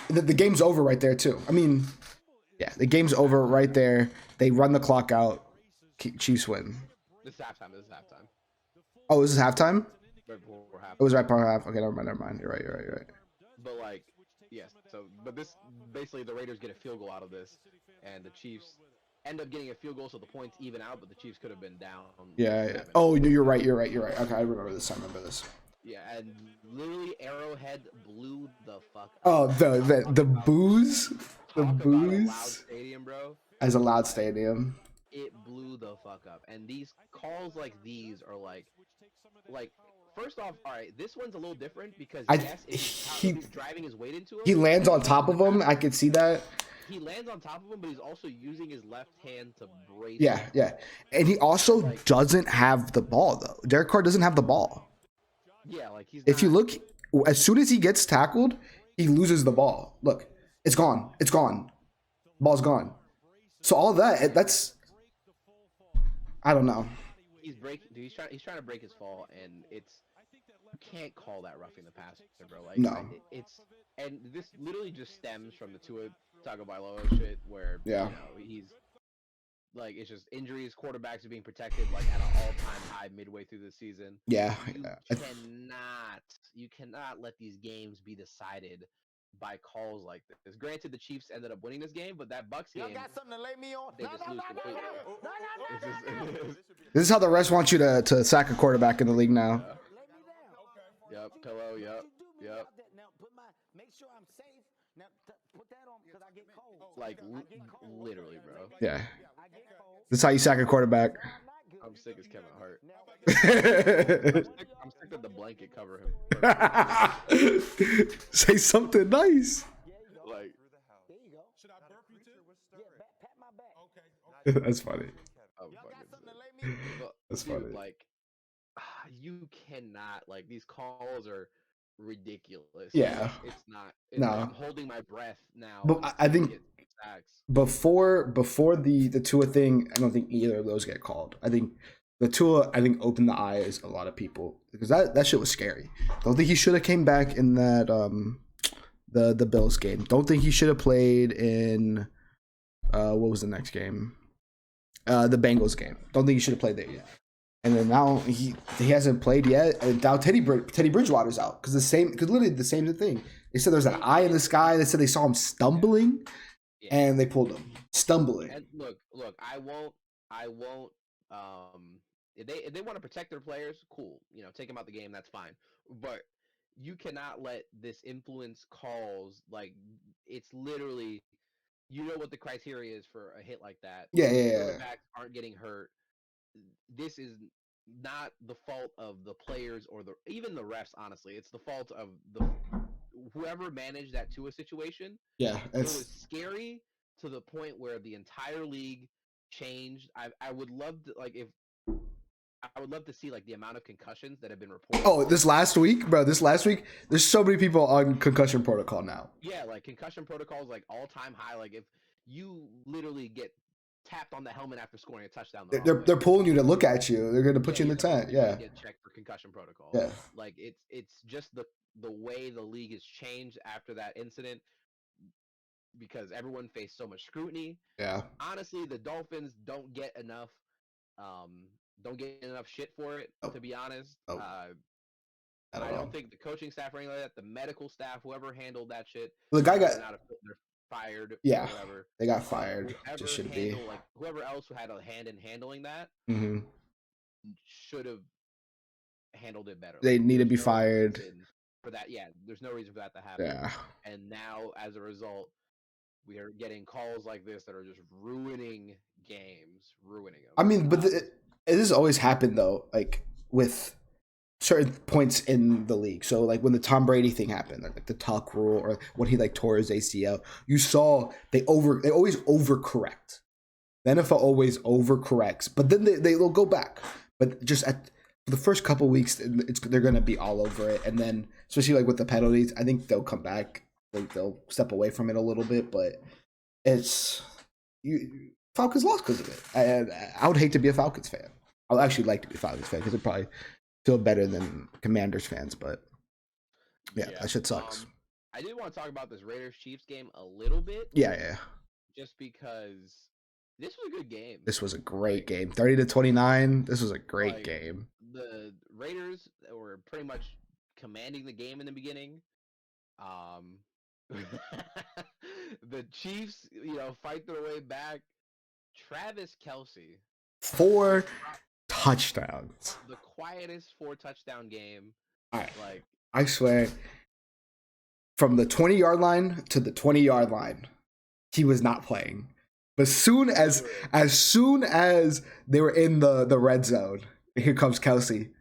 The game's over right there too. I mean, yeah, the game's over right there. They run the clock out. Chiefs win. This is halftime. This is halftime. Oh, this is halftime? Right before halftime. It was right before half. Okay, never mind. You're right. But like, yes. So, but this basically the Raiders get a field goal out of this, and the Chiefs end up getting a field goal, so the points even out. But the Chiefs could have been down. Yeah. 7. Oh, you're right. Okay, I remember this. Yeah, and literally Arrowhead blew the fuck up. Oh, the booze, the Talk about a loud booze stadium, bro. as a loud stadium. It blew the fuck up. And these calls like these are like first off, all right, this one's a little different because he's driving his weight into him. He lands on top of him. I could see that. He lands on top of him, but he's also using his left hand to brace. Yeah. And he also doesn't have the ball though. Derek Carr doesn't have the ball. Yeah, like he's. If you look, as soon as he gets tackled, he loses the ball. Look, it's gone. Ball's gone. So all that's. I don't know. He's breaking. Dude, he's trying to break his fall, and it's. You can't call that roughing the passer, bro. Like, no. And this literally just stems from the Tua Tagovailoa shit, where he's like it's just injuries. Quarterbacks are being protected like at an all-time high midway through the season. Yeah. You cannot let these games be decided by calls like this. Granted, the Chiefs ended up winning this game, but that Bucs game, got something to lay me on? they just lose completely. This is how the refs want you to sack a quarterback in the league now. Yep. Pillow. Yep. Now make sure I'm safe. Now put that on because I get cold. Like literally, bro. Yeah. This is how you sack a quarterback. I'm sick as Kevin Hart. Say I'm sick that the blanket cover him. something nice. Like, There you go. Should I burp you too? Yeah, pat my back. Okay. That's funny. I'm Y'all fucking got something sick. to lay me on? But, That's dude, funny. Like, you cannot like these calls are ridiculous. Yeah. It's not. No. Like, I'm holding my breath now. But I think before the Tua thing, I don't think either of those get called. I think the Tua opened the eyes of a lot of people because that shit was scary. Don't think he should have came back in that the Bills game. Don't think he should have played in what was the next game? The Bengals game. Don't think he should have played there yet. And then now he hasn't played yet, and now Teddy Bridgewater's out because literally the same thing. They said there's an eye in the sky. They said they saw him stumbling, and they pulled him stumbling. And look, I won't. If they want to protect their players, cool. Take them out the game. That's fine. But you cannot let this influence calls. Like it's literally, what the criteria is for a hit like that. Yeah. Quarterbacks aren't getting hurt. This is not the fault of the players or even the refs. Honestly, it's the fault of whoever managed that Tua situation. Yeah, it was scary to the point where the entire league changed. I would love to see like the amount of concussions that have been reported. Oh, this last week, there's so many people on concussion protocol now. Yeah, like concussion protocols, like all-time high. Like if you literally get tapped on the helmet after scoring a touchdown, They're pulling you to look at you. They're gonna put you in the tent. Yeah. Get checked for concussion protocol. Yeah. Like it's just the way the league has changed after that incident because everyone faced so much scrutiny. Yeah. Honestly, the Dolphins don't get enough shit for it. To be honest, I don't think the coaching staff or anything like that, the medical staff, whoever handled that shit, the guy got they're fired. Yeah, or whatever. They got fired. Just shouldn't be. Like whoever else who had a hand in handling that should have handled it better. They need to be fired for that. Yeah, there's no reason for that to happen. Yeah. And now, as a result, we are getting calls like this that are just ruining games, ruining them. I mean, but this has always happened though, like with certain points in the league. So like when the Tom Brady thing happened, like the tuck rule, or when he like tore his ACL, you saw they always overcorrect. The NFL always overcorrects, but then they'll go back. But just for the first couple weeks, they're gonna be all over it, and then especially like with the penalties, I think they'll come back. They'll step away from it a little bit, but Falcons lost because of it. And I would hate to be a Falcons fan. I would actually like to be a Falcons fan because it probably feel better than Commanders fans. But yeah, that shit sucks. I did want to talk about this Raiders Chiefs game a little bit. Yeah. Just because this was a good game. This was a great game. 30-29. This was a great game. The Raiders were pretty much commanding the game in the beginning. The Chiefs, fight their way back. Travis Kelce. 4 touchdowns. The quietest 4-touchdown game. All right. I swear, from the 20-yard line to the 20-yard line, he was not playing. But as soon as they were in the red zone, here comes Kelce.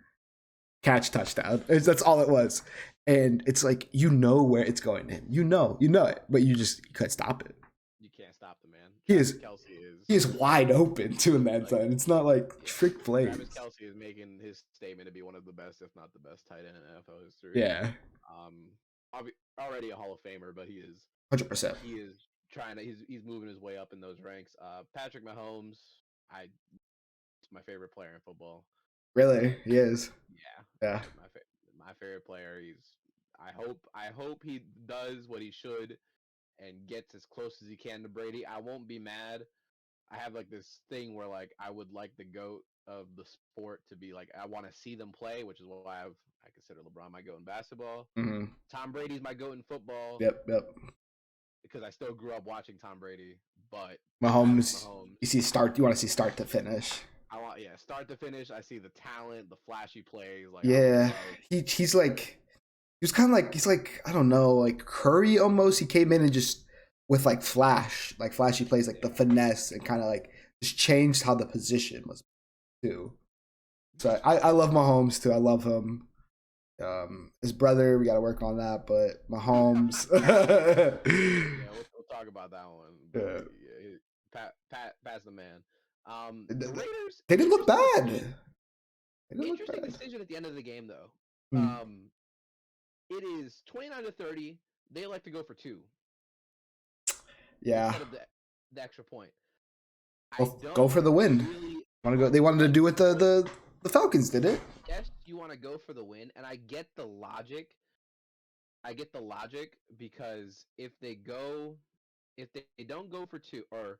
Catch, touchdown. That's all it was. And it's like, where it's going in. You know it, but you couldn't stop it. You can't stop the man. He is wide open too in that zone. It's not like trick plays. Travis Kelce is making his statement to be one of the best, if not the best, tight end in NFL history. Yeah. Already a Hall of Famer, but he is 100%. He is he's moving his way up in those ranks. Patrick Mahomes, it's my favorite player in football. Really, he is. Yeah. My favorite player. I hope he does what he should and gets as close as he can to Brady. I won't be mad. I have this thing where I would like the GOAT of the sport to be I want to see them play, which is why I consider LeBron my GOAT in basketball. Mm-hmm. Tom Brady's my GOAT in football. Yep. Because I still grew up watching Tom Brady, but Mahomes you want to see start to finish. I want start to finish. I see the talent, the flashy plays. He's I don't know, Curry almost. He came in and just with flashy plays, the finesse, and kind of just changed how the position was too. So I love Mahomes too. I love him. His brother, we got to work on that, but Mahomes. We'll talk about that one. Pat's the man. The Raiders. They didn't look bad. Interesting decision at the end of the game, though. It is 29-30. They like to go for 2. Yeah. Instead of the extra point. Go for the win. They wanted to do what the Falcons did it. Yes, you want to go for the win, and I get the logic. Because if they don't go for 2, or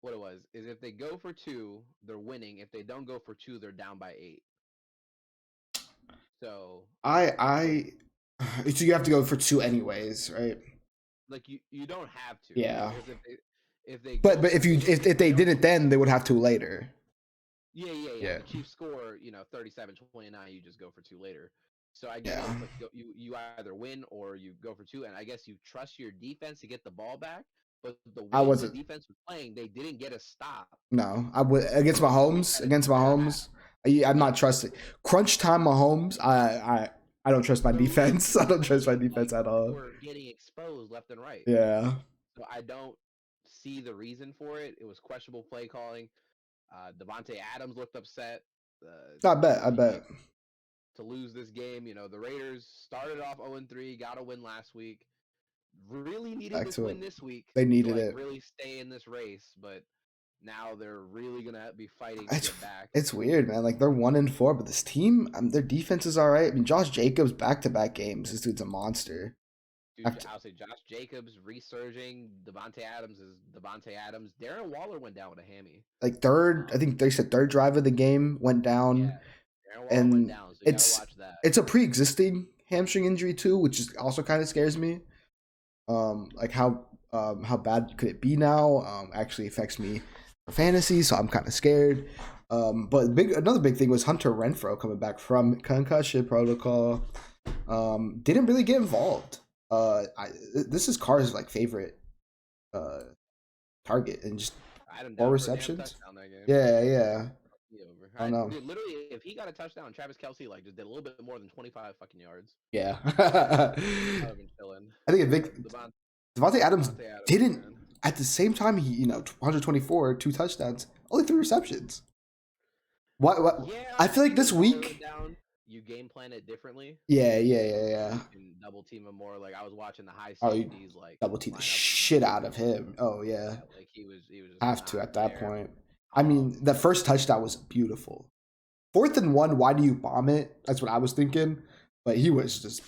what it was is if they go for 2, they're winning. If they don't go for 2, they're down by 8. So so you have to go for 2 anyways, right? You don't have to. Yeah. If they if they didn't, then they would have to later. Yeah. The Chiefs score, 37-29. You just go for 2 later. So I guess you either win or you go for 2, and I guess you trust your defense to get the ball back. But the way the defense was playing, they didn't get a stop. No, against Mahomes. I'm not trusting. Crunch time Mahomes. I don't trust my defense. I don't trust my defense at all. We're getting exposed left and right. Yeah. So I don't see the reason for it. It was questionable play calling. Devontae Adams looked upset. I bet. To lose this game, the Raiders started off 0-3, got a win last week. Really needed this win this week. They needed it. Really stay in this race, but now they're really gonna be fighting to get back. It's weird, man. They're 1-4, but this team, their defense is all right. I mean, Josh Jacobs back-to-back games. This dude's a monster. Dude, I'll say Josh Jacobs resurging. Devontae Adams is Devontae Adams. Darren Waller went down with a hammy. I think they said third drive of the game went down. Yeah, Darren Waller went down, so you gotta watch that. It's a pre-existing hamstring injury too, which is also kind of scares me. How bad could it be now? Actually affects me for fantasy, so I'm kind of scared. But another big thing was Hunter Renfrow coming back from concussion protocol. Didn't really get involved. This is Carr's favorite target, and just 4 receptions. Yeah. I don't know. Dude, literally, if he got a touchdown, Travis Kelce just did a little bit more than 25 fucking yards. Yeah. I've been chilling. I think Devontae Adams didn't. Man. At the same time, he 124, 2 touchdowns, only 3 receptions. What? Yeah, I feel like this week you game plan it differently. Yeah. You can double team him more. I was watching the high safeties, double team the shit out of him. Oh yeah. He was just have to at that point. I mean, the first touchdown was beautiful. 4th and 1, why do you bomb it? That's what I was thinking. But he was just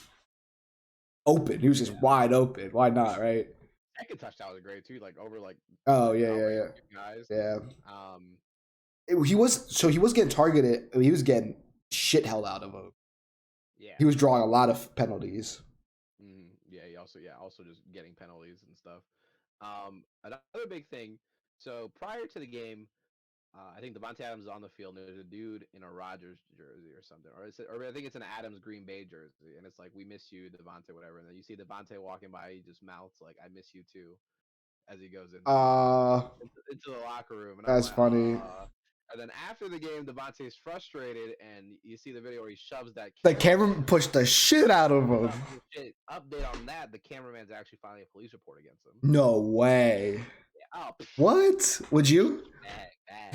open. He was just wide open. Why not, right? Second touchdown was great too, like over like Oh yeah, outright yeah, guys. yeah. Um, He was getting targeted. I mean, he was getting shit held out of him. yeah. He was drawing a lot of penalties. Yeah, he also just getting penalties and stuff. Another big thing. So prior to the game, I think Devontae Adams is on the field. And there's a dude in a Rodgers jersey or something, or I think it's an Adams Green Bay jersey, and it's like, "We miss you, Devontae," whatever. And then you see Devontae walking by, he just mouths like, "I miss you too," as he goes into the locker room, and I'm That's like, funny. And then after the game, Devontae is frustrated, and you see the video where he shoves that The cameraman. camera pushed the shit out of him. Update on that: the cameraman's actually filing a police report against him. No way. Yeah, What? Would you?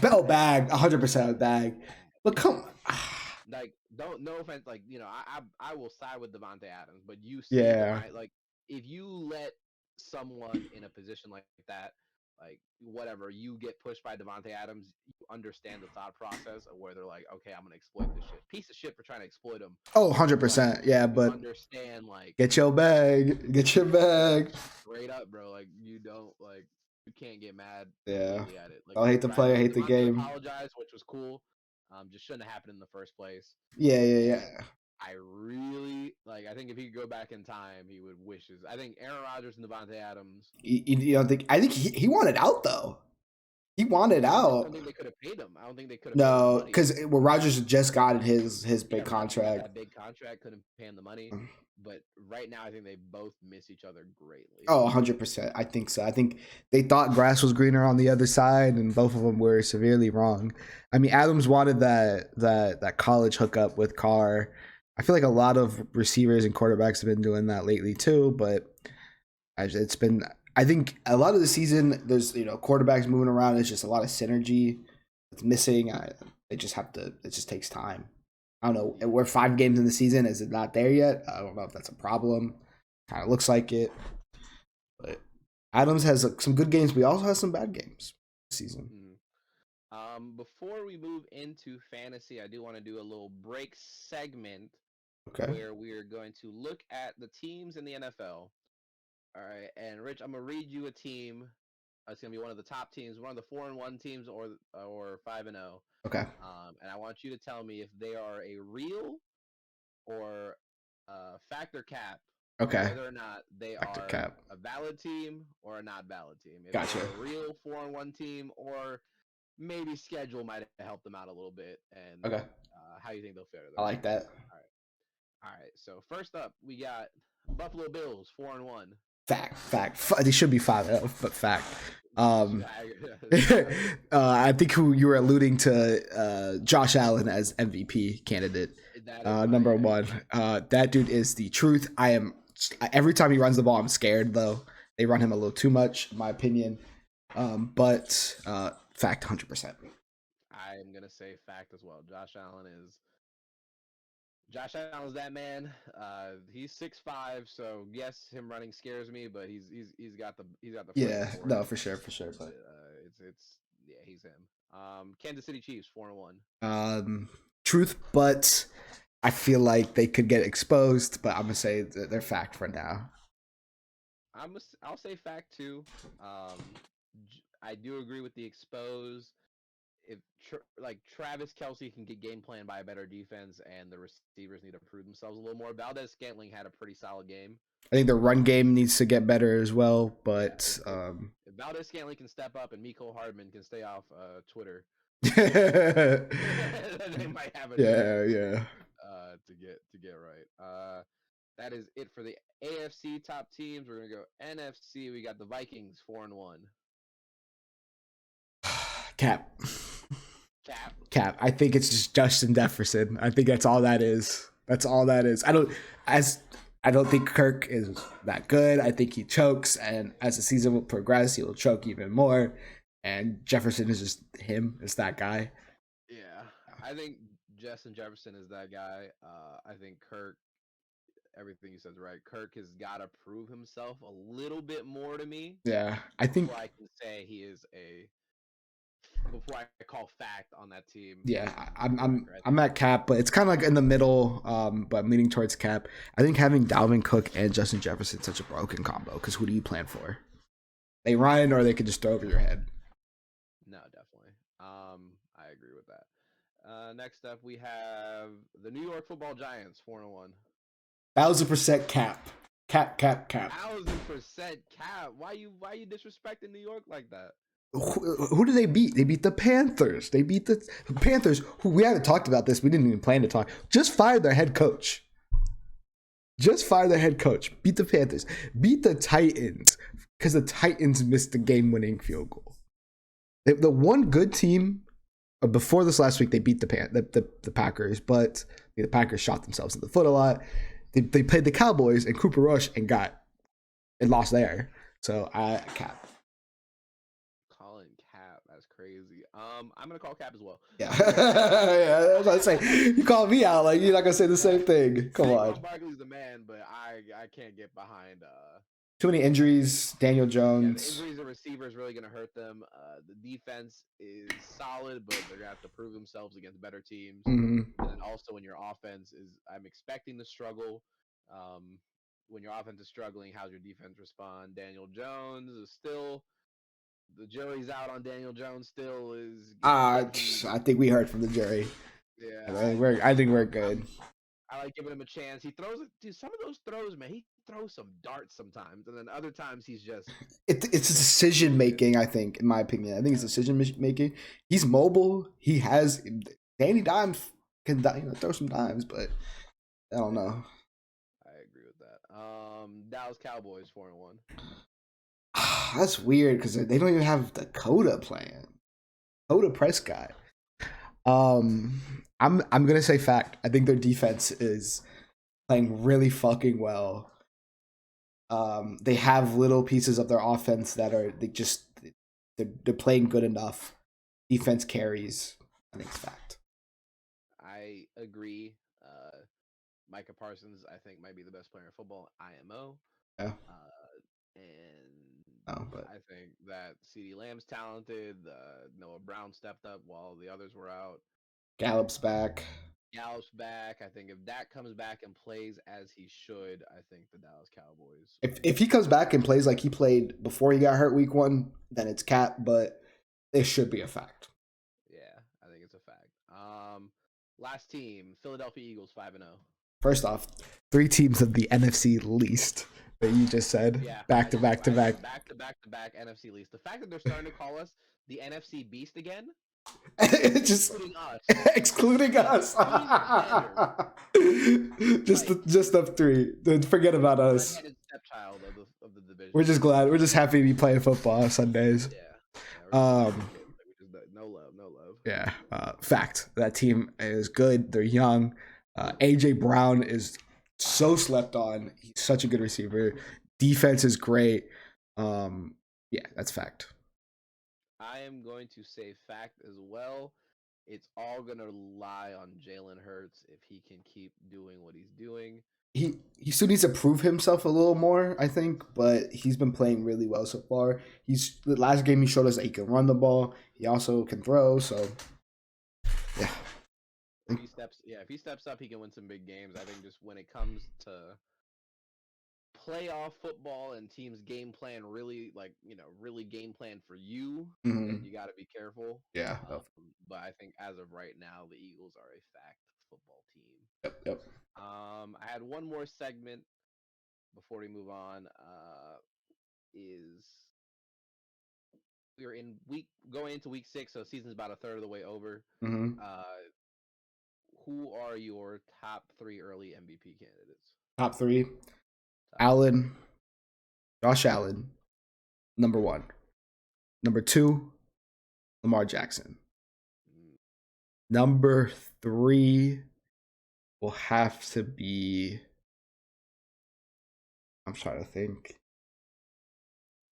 Bag, 100% bag. But come on. Like, no offense, like, I will side with Devontae Adams, but you see, Yeah. like, if you let someone in a position like that, like, whatever, you get pushed by Devontae Adams, you understand the thought process of where they're like, okay, I'm gonna exploit this shit. Piece of shit for trying to exploit him. Oh, 100%. Yeah, but understand, like, get your bag. Get your bag. Straight up, bro. Like, you can't get mad Yeah. at it. Like, I hate the player, hate the game. Apologize, which was cool. Just shouldn't have happened in the first place. Yeah. I really I think if he could go back in time, he would wish his. I think Aaron Rodgers and Devontae Adams. You don't think? I think he wanted out though. He wanted out. I don't think they could have paid him. I don't think they could have. No, because Rodgers just got his big contract. That big contract, couldn't pay him the money. But right now, I think they both miss each other greatly. Oh, 100%. I think so. I think they thought grass was greener on the other side, and both of them were severely wrong. I mean, Adams wanted that college hookup with Carr. I feel like a lot of receivers and quarterbacks have been doing that lately too, but it's been. I think a lot of the season, there's quarterbacks moving around. It's just a lot of synergy. It's missing. It just takes time. I don't know. We're 5 games in the season. Is it not there yet? I don't know if that's a problem. Kind of looks like it. But Adams has some good games, but he also has some bad games this season. Before we move into fantasy, I do want to do a little break segment where we are going to look at the teams in the NFL. All right, and Rich, I'm gonna read you a team. It's gonna be one of the top teams, one of the 4-1 teams, or 5-0. Okay. And I want you to tell me if they are a real or factor cap. Okay. Whether or not they are a valid team or a not valid team. If Gotcha. they're a real 4-1 team, or maybe schedule might help them out a little bit, and how you think they'll fare. I like that. All right. So first up, we got Buffalo Bills 4-1. Fact. They should be 5-0, but fact. I think who you were alluding to, Josh Allen as MVP candidate, number 1. That dude is the truth. Every time he runs the ball, I'm scared though. They run him a little too much, in my opinion. But fact, 100%. I am gonna say fact as well. Josh Allen is that man. He's 6'5", so yes, him running scares me, but he's got the yeah, no, for sure. But he's him. Kansas City Chiefs 4-1. Truth, but I feel like they could get exposed, but I'm gonna say they're fact for now. I'll say fact too. I do agree with the expose. If Travis Kelce can get game planned by a better defense, and the receivers need to prove themselves a little more. Valdez-Scantling had a pretty solid game. I think the run game needs to get better as well, but if Valdez-Scantling can step up and Mecole Hardman can stay off Twitter, they might have a to get right. That is it for the AFC top teams. We're gonna go NFC. We got the Vikings 4-1. Cap. I think it's just Justin Jefferson. I think that's all that is. I don't think Kirk is that good. I think he chokes, and as the season will progress, he will choke even more. And Jefferson is just him. It's that guy. Yeah, I think Justin Jefferson is that guy. I think Kirk, everything you said is right. Kirk has got to prove himself a little bit more to me. Yeah, I think I can say he is a before I call fact on that team. Yeah, I'm at cap, but it's kind of like in the middle. But I'm leaning towards cap. I think having Dalvin Cook and Justin Jefferson such a broken combo. Because who do you plan for? They run, or they could just throw over your head. No, definitely. I agree with that. Next up, we have the New York Football Giants, 4-1. 1,000% cap. Cap. 1,000% cap. Why you disrespecting New York like that? Who did they beat? They beat the Panthers. They beat the Panthers, who we haven't talked about this. We didn't even plan to talk. Just fired their head coach. Beat the Panthers. Beat the Titans because the Titans missed the game-winning field goal. The one good team before this last week, they beat the Packers, but the Packers shot themselves in the foot a lot. They played the Cowboys and Cooper Rush and lost there. So I cap. Calling cap, that's crazy. I'm gonna call cap as well. Yeah, yeah. I was saying, you call me out like you're not gonna say the same thing. Come on. Barkley's the man, but I can't get behind. Too many injuries. Daniel Yeah, Jones. the injuries of receivers really gonna hurt them. The defense is solid, but they're gonna have to prove themselves against better teams. Mhm. And then also when your offense is, I'm expecting to struggle. When your offense is struggling, how's your defense respond? Daniel Jones is still, the jury's out on Daniel Jones. Still is. I think we heard from the jury. Yeah, I think we're good. I like giving him a chance. He throws it. Dude, some of those throws, man, he throws some darts sometimes, and then other times he's just. It's decision making. I think, in my opinion, it's decision making. He's mobile. He has Danny Dimes can throw some dimes, but I don't know. I agree with that. Dallas Cowboys 4-1. That's weird because they don't even have Dakota playing. Dakota Prescott. I'm gonna say fact. I think their defense is playing really fucking well. They have little pieces of their offense that are they're playing good enough. Defense carries. I think it's fact. I agree. Micah Parsons, I think, might be the best player in football. IMO. Yeah. But I think that CeeDee Lamb's talented. Noah Brown stepped up while the others were out. Gallup's back. I think if Dak comes back and plays as he should, I think the Dallas Cowboys. If he comes back and plays like he played before he got hurt week 1, then it's cap, but it should be a fact. Yeah, I think it's a fact. Last team, Philadelphia Eagles 5-0. First off, 3 teams of the NFC least that you just said. Yeah, back to back. NFC least. The fact that they're starting to call us the NFC Beast again. Just excluding us. just the 3. Forget about us. Stepchild of the division. We're just glad. We're just happy to be playing football on Sundays. Yeah. No love. Yeah. Fact. That team is good. They're young. AJ Brown is so slept on. He's such a good receiver. Defense is great. Yeah, that's fact. I am going to say fact as well. It's all going to lie on Jalen Hurts if he can keep doing what he's doing. He still needs to prove himself a little more, I think, but he's been playing really well so far. The last game he showed us that he can run the ball. He also can throw, so yeah. If he steps up, he can win some big games. I think just when it comes to playoff football and teams game plan really game plan for you, and you got to be careful. Yeah. But I think as of right now, the Eagles are a fact football team. Yep. I had one more segment before we move on. Is we're going into week 6, so the season's about a third of the way over. Who are your top 3 early MVP candidates? Top 3. Josh Allen, number 1. Number 2, Lamar Jackson. Number 3 will have to be. I'm trying to think.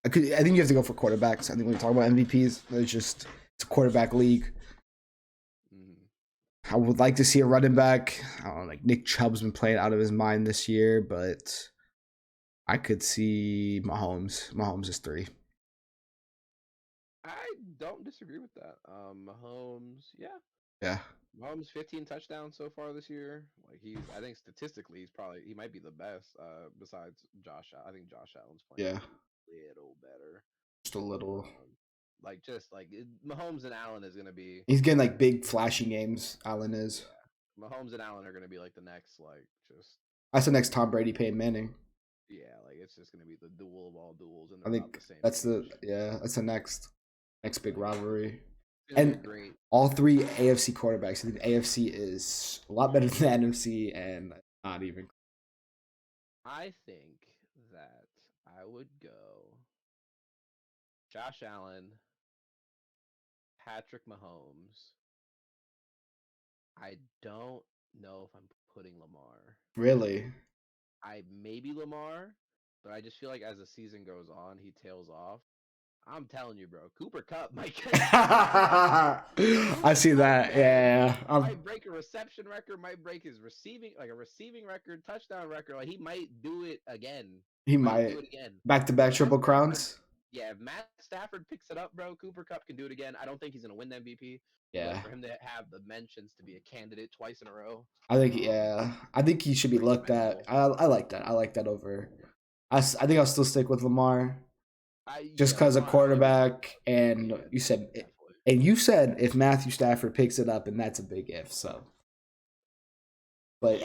I think you have to go for quarterbacks. I think when we talk about MVPs, it's a quarterback league. I would like to see a running back. I don't know, like Nick Chubb's been playing out of his mind this year, but I could see Mahomes. Mahomes is 3. I don't disagree with that. Mahomes, yeah, Yeah. Mahomes 15 touchdowns so far this year. Like I think statistically, he might be the best. Besides Josh, I think Josh Allen's playing Yeah. a little better. Just a little. Like Mahomes and Allen is gonna be. He's getting like big flashy games. Allen is. Yeah, Mahomes and Allen are gonna be like the next just. That's the next Tom Brady, Peyton Manning. Yeah, like it's just gonna be the duel of all duels, and I they're about think the same. that's age. that's the next big rivalry. It's gonna be And great. all three AFC quarterbacks. I think the AFC is a lot better than the NFC, and not even. I think that I would go Josh Allen, Patrick Mahomes. I don't know if I'm putting Lamar. Really? I maybe Lamar, but I just feel like as the season goes on, he tails off. I'm telling you, bro, Cooper Kupp might I see that. Yeah. might break a reception record, might break his receiving record, touchdown record. Like he might do it again. He do might. it again. Back-to-back triple crowns. Yeah, if Matt Stafford picks it up, bro, Cooper Kupp can do it again. I don't think he's gonna win the MVP. Yeah. But for him to have the mentions to be a candidate twice in a row, I think I think he should be looked at. I like that. I like that over. I think I'll still stick with Lamar. Just because a quarterback, and you said if Matthew Stafford picks it up, and that's a big if. So, but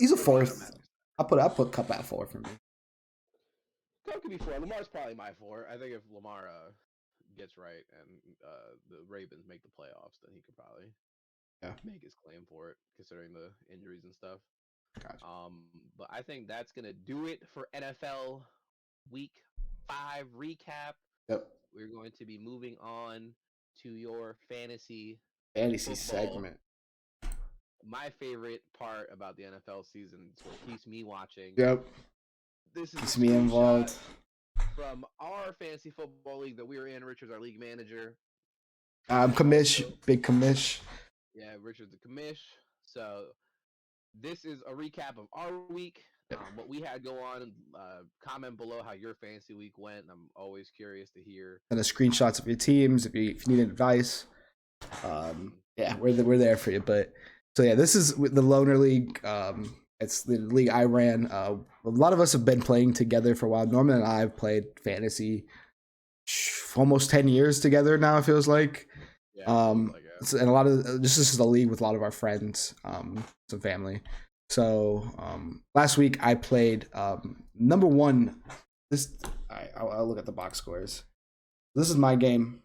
he's a fourth. I put Cup at 4 for me. Cup could be 4. Lamar's probably my 4. I think if Lamar gets right and the Ravens make the playoffs, then he could probably make his claim for it, considering the injuries and stuff. Gotcha. But I think that's gonna do it for NFL Week 5 recap. Yep. We're going to be moving on to your fantasy football segment. My favorite part about the NFL season is what keeps me watching. Yep. This is keeps me involved. From our fantasy football league that we were in. Richard's our league manager. I'm commish, big commish. Yeah, Richard's a commish. So this is a recap of our week. What we had go on. Comment below how your fantasy week went. I'm always curious to hear. And the screenshots of your teams if you need advice. Yeah, we're there for you. But so yeah, this is the Loner League. It's the league I ran. A lot of us have been playing together for a while. Norman and I have played fantasy almost 10 years together now, it feels like. Yeah, and a lot of this is a league with a lot of our friends, some family. So last week I played number 1. I'll look at the box scores. This is my game.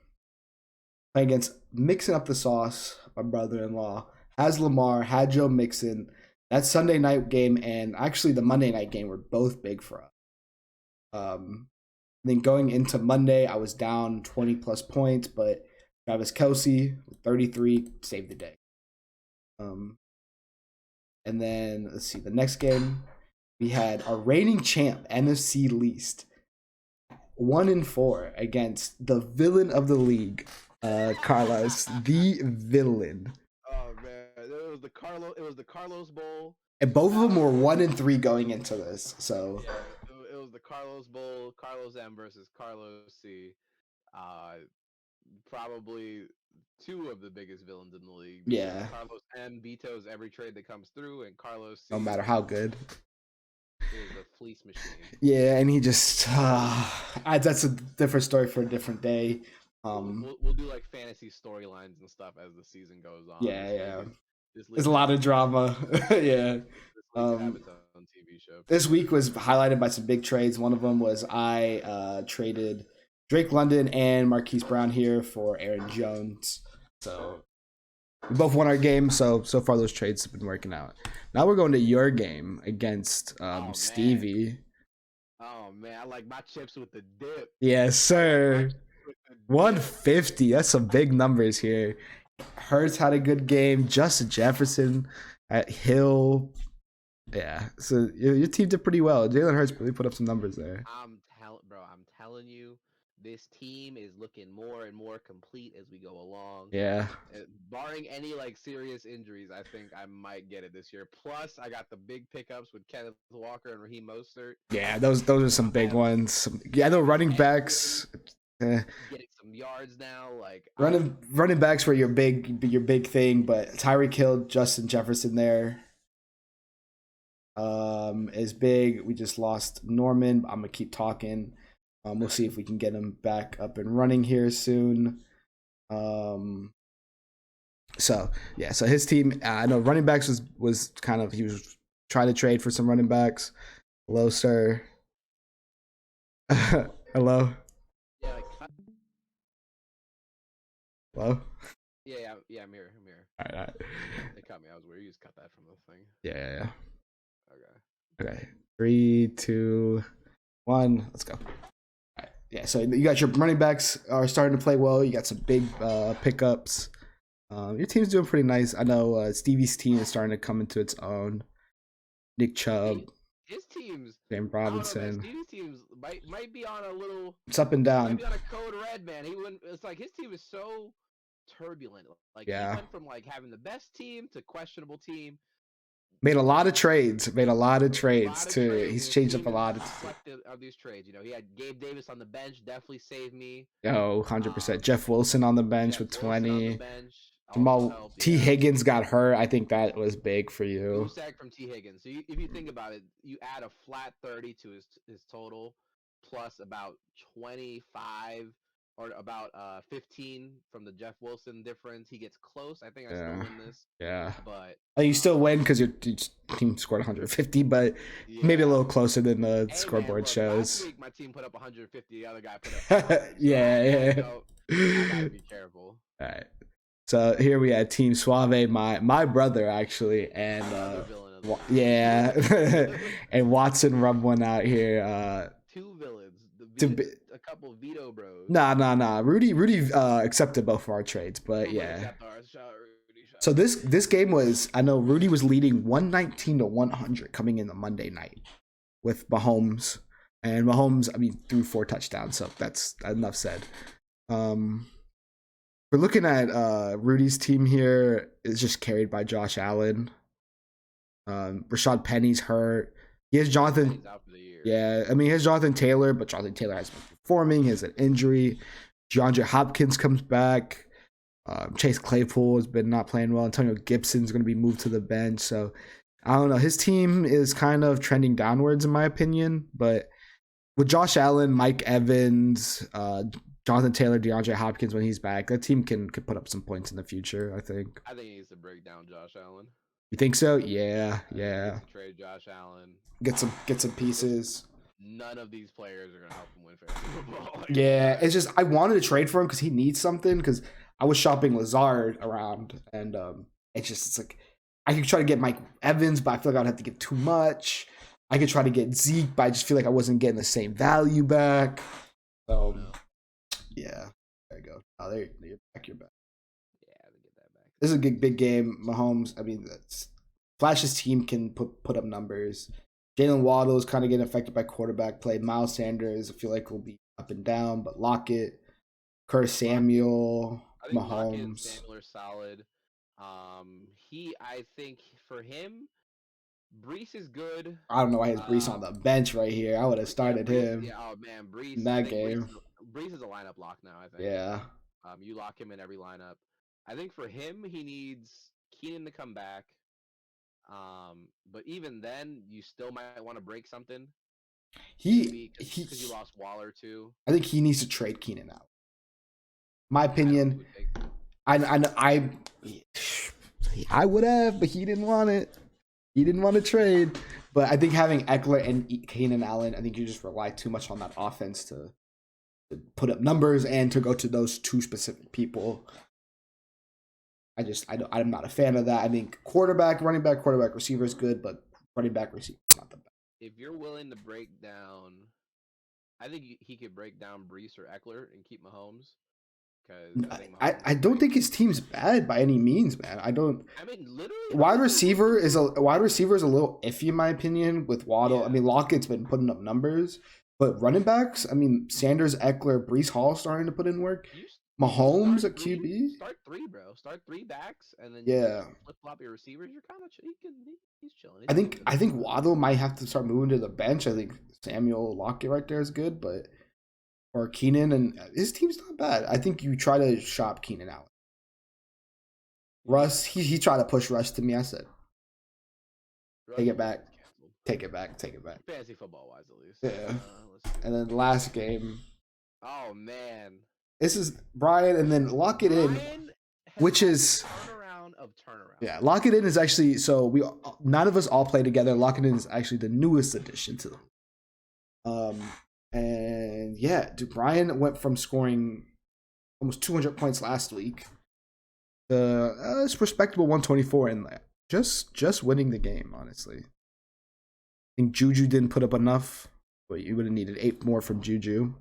Playing against Mixing Up the Sauce, my brother-in-law. Has Lamar, had Joe Mixon. That Sunday night game and actually the Monday night game were both big for us. Then going into Monday, I was down 20 plus points, but Travis Kelce with 33 saved the day. And then let's see, the next game we had our reigning champ, NFC least, 1-4 against the villain of the league, Carlos, the villain. Oh man, it was the Carlos Bowl. And both of them were 1-3 going into this. So yeah, it was the Carlos Bowl, Carlos M versus Carlos C. Probably 2 of the biggest villains in the league. Yeah. Carlos M vetoes every trade that comes through, and Carlos C, no matter how good, is a fleece machine. Yeah, and he just that's a different story for a different day. We'll do like fantasy storylines and stuff as the season goes on. Yeah. There's a lot of drama. Yeah. TV show. This week was highlighted by some big trades. One of them was I traded Drake London and Marquise Brown here for Aaron Jones. So we both won our game. So far those trades have been working out. Now we're going to your game against Stevie. Oh man, I like my chips with the dip. Yes, sir. 150. That's some big numbers here. Hurts had a good game. Justin Jefferson at Hill. Yeah. So your team did pretty well. Jalen Hurts really put up some numbers there. I'm telling you, this team is looking more and more complete as we go along. Yeah. Barring any like serious injuries, I think I might get it this year. Plus, I got the big pickups with Kenneth Walker and Raheem Mostert. Yeah, those are some big ones. Yeah, the running backs. Getting some yards now. Like running backs were your big thing, but Tyreek Hill, Justin Jefferson there is big. We just lost Norman. I'm gonna keep talking. We'll see if we can get him back up and running here soon. So his team, I know running backs was kind of, he was trying to trade for some running backs. Hello, sir. Hello. Yeah, like, Hello. yeah. I'm here. All right. They cut me. I was weird. You just cut that from the thing. Yeah. Okay. 3, 2, 1. Let's go. All right. Yeah. So you got your running backs are starting to play well. You got some big pickups. Your team's doing pretty nice. I know Stevie's team is starting to come into its own. Nick Chubb, His team's James I don't know, man. Robinson. Stevie's team's might be on a little. It's up and Might down. be on a code red, man. He wouldn't. It's like his team is so turbulent. Like Yeah. he went from like having the best team to questionable team. Made a lot of trades. Too. Trades, He's and changed his up a team lot. is reflective of these trades. You know, he had Gabe Davis on the bench, definitely saved me. Oh, 100%. Jeff Wilson on the bench with Jeff Wilson on 20. the bench also Jamal helped, T. yeah. Higgins got hurt. I think that was big for you. Usac from T. Higgins. So if you think about it, you add a flat 30 to his total, plus about 25 or about 15 from the Jeff Wilson difference. He gets close. I think I still win this. Yeah. But You still win because your team scored 150, but maybe a little closer than the scoreboard look, shows. Last week my team put up 150. The other guy put up 50. Yeah. I gotta be careful. All right. So here we had Team Suave, my brother actually, and and Watson rubbed one out here. Two villains. A couple veto bros. Nah. Rudy accepted both of our trades, but yeah. So this game was, I know Rudy was leading 119-100 coming in the Monday night with Mahomes, and Mahomes, I mean, threw 4 touchdowns, so that's enough said. We're looking at Rudy's team here. It's just carried by Josh Allen. Rashad Penny's hurt. He has Jonathan. Out for the year. Yeah, I mean, he has Jonathan Taylor, but Jonathan Taylor has been performing. He has an injury. DeAndre Hopkins comes back. Chase Claypool has been not playing well. Antonio Gibson's going to be moved to the bench. So, I don't know. His team is kind of trending downwards, in my opinion. But with Josh Allen, Mike Evans, Jonathan Taylor, DeAndre Hopkins, when he's back, that team can put up some points in the future, I think. I think he needs to break down Josh Allen. You think so? Yeah. Trade Josh Allen. Get some pieces. None of these players are gonna help him win fantasy football. Yeah, it's just I wanted to trade for him because he needs something. Because I was shopping Lazard around, and it's like I could try to get Mike Evans, but I feel like I'd have to get too much. I could try to get Zeke, but I just feel like I wasn't getting the same value back. So yeah, there you go. Oh, there you're back. You're back. Yeah, they get that back. This is a big game. Mahomes, I mean, Flash's team can put up numbers. Jalen Waddle is kind of getting affected by quarterback play. Miles Sanders, I feel like, will be up and down, but Lockett, Curtis Samuel, I think Mahomes. Lockett and Samuel are solid. I think for him, Brees is good. I don't know why he has Brees on the bench right here. I would have started him. Yeah, oh man, Brees in that game. Brees is a lineup lock now, I think. Yeah. You lock him in every lineup. I think for him, he needs Keenan to come back. But even then, you still might want to break something. Because you lost Waller too. I think he needs to trade Keenan out. My opinion. I would have, but he didn't want it. He didn't want to trade. But I think having Eckler and Keenan Allen, I think you just rely too much on that offense to put up numbers and to go to those two specific people. I'm not a fan of that. I think running back, quarterback, receiver is good, but running back, receiver is not the best. If you're willing to break down, I think he could break down Brees or Eckler and keep Mahomes. I don't think his team's bad by any means, man. I mean, literally, wide receiver is a little iffy in my opinion with Waddle. Yeah. I mean, Lockett's been putting up numbers, but running backs, I mean, Sanders, Eckler, Brees Hall starting to put in work. Mahomes at QB. Start 3, bro. Start 3 backs, and then flip flop your receivers. You're kind of he's chilling. I think Waddle might have to start moving to the bench. I think Samuel Lockett right there is good, but or Keenan, and his team's not bad. I think you try to shop Keenan out. Russ, he tried to push Russ to me. I said, take it back. Take it back. Take it back. Fantasy football wise, at least. Yeah. Let's see. And then last game. Oh man. This is Brian, and then lock it in, Brian has which had is the turnaround of turnaround. yeah. Lock it in is actually so we none of us all play together. Lock it in is actually the newest addition to them. And yeah, dude, Brian went from scoring almost 200 points last week to it's respectable 124 and just winning the game. Honestly, I think Juju didn't put up enough, but you would have needed 8 more from Juju.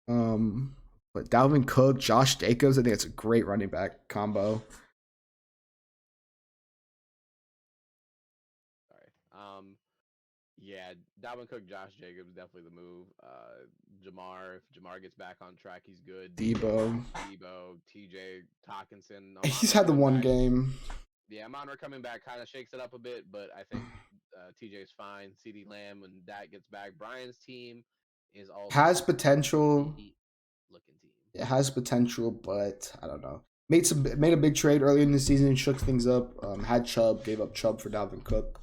But Dalvin Cook, Josh Jacobs, I think it's a great running back combo. Sorry. Yeah, Dalvin Cook, Josh Jacobs, definitely the move. Jamar, if Jamar gets back on track, he's good. Debo, TJ, Hawkinson. he's had the one game. Yeah, Monroe coming back kind of shakes it up a bit, but I think TJ's fine. CeeDee Lamb when that gets back. Brian's team is also Has potential. Looking team. It has potential, but I don't know. Made a big trade early in the season and shook things up. Had Chubb, gave up Chubb for Dalvin Cook.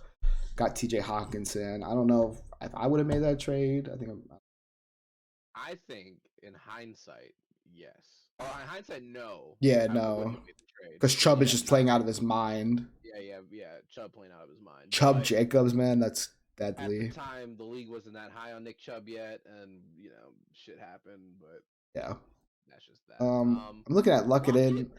Got TJ Hawkinson. I don't know if I would have made that trade. I think in hindsight, yes. Or in hindsight, no. Yeah, I no. wouldn't have made the trade. Because Chubb is just playing out of his mind. Yeah. Chubb playing out of his mind. Chubb But Jacobs, man, that's at deadly. the time, the league wasn't that high on Nick Chubb yet, and shit happened. But Yeah. that's just that. I'm looking at Luck It In.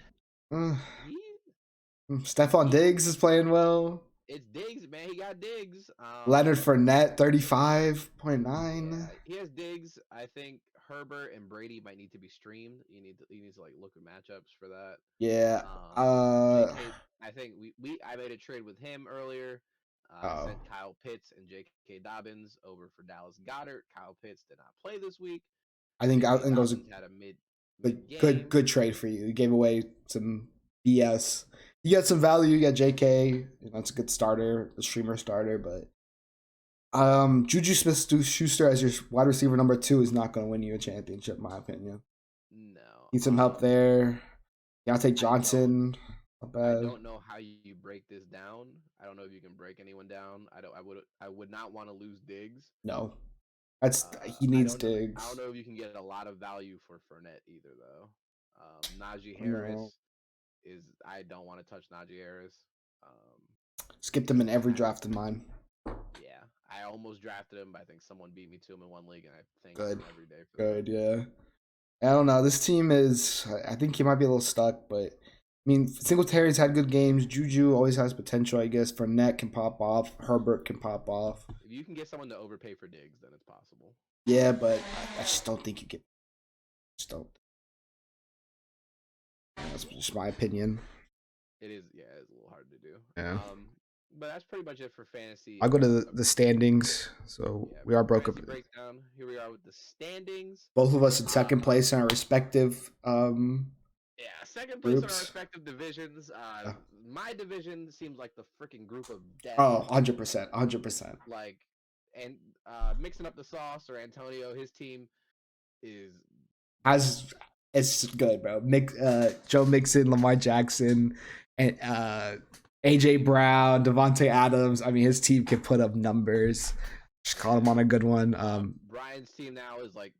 Stephon Diggs is playing well. It's Diggs, man. He got Diggs. Leonard Fournette, 35.9. Yeah, he has Diggs. I think Herbert and Brady might need to be streamed. You need to like look at matchups for that. Yeah. I think I made a trade with him earlier. I sent Kyle Pitts and J.K. Dobbins over for Dallas Goedert. Kyle Pitts did not play this week. I think J.K. it was Dobbins had a mid good trade for you. You gave away some BS. You got some value. You got JK. That's a good starter, a streamer starter. But Juju Smith-Schuster as your wide receiver number 2 is not going to win you a championship, in my opinion. No. Need some help there. Deontay Johnson. Not bad. I don't know how you break this down. I don't know if you can break anyone down. I would not want to lose Diggs. No. He needs I Diggs. don't know if you can get a lot of value for Fournette either, though. Najee Harris I don't want to touch Najee Harris. Skipped him in every draft of mine. Yeah, I almost drafted him, but I think someone beat me to him in one league, and I thank Good. him every day for Good, yeah. I don't know. This team is. I think he might be a little stuck, but I mean, Singletary's had good games. Juju always has potential, I guess. Fournette can pop off. Herbert can pop off. If you can get someone to overpay for Diggs, then it's possible. Yeah, but I just don't think you can. Just don't. That's just my opinion. It is, yeah, it's a little hard to do. Yeah. But that's pretty much it for fantasy. I'll go to the standings. So Yeah, we are broke up. fantasy breakdown. Here we are with the standings. Both of us in second place in our respective. Yeah, second place in our Groups. respective divisions. My division seems like the freaking group of death. Oh, 100%. 100%. Like, and mixing up the sauce or Antonio, his team is It's good, bro. Joe Mixon, Lamar Jackson, and AJ Brown, Devontae Adams. I mean, his team can put up numbers. Just call him on a good one. Brian's team now is like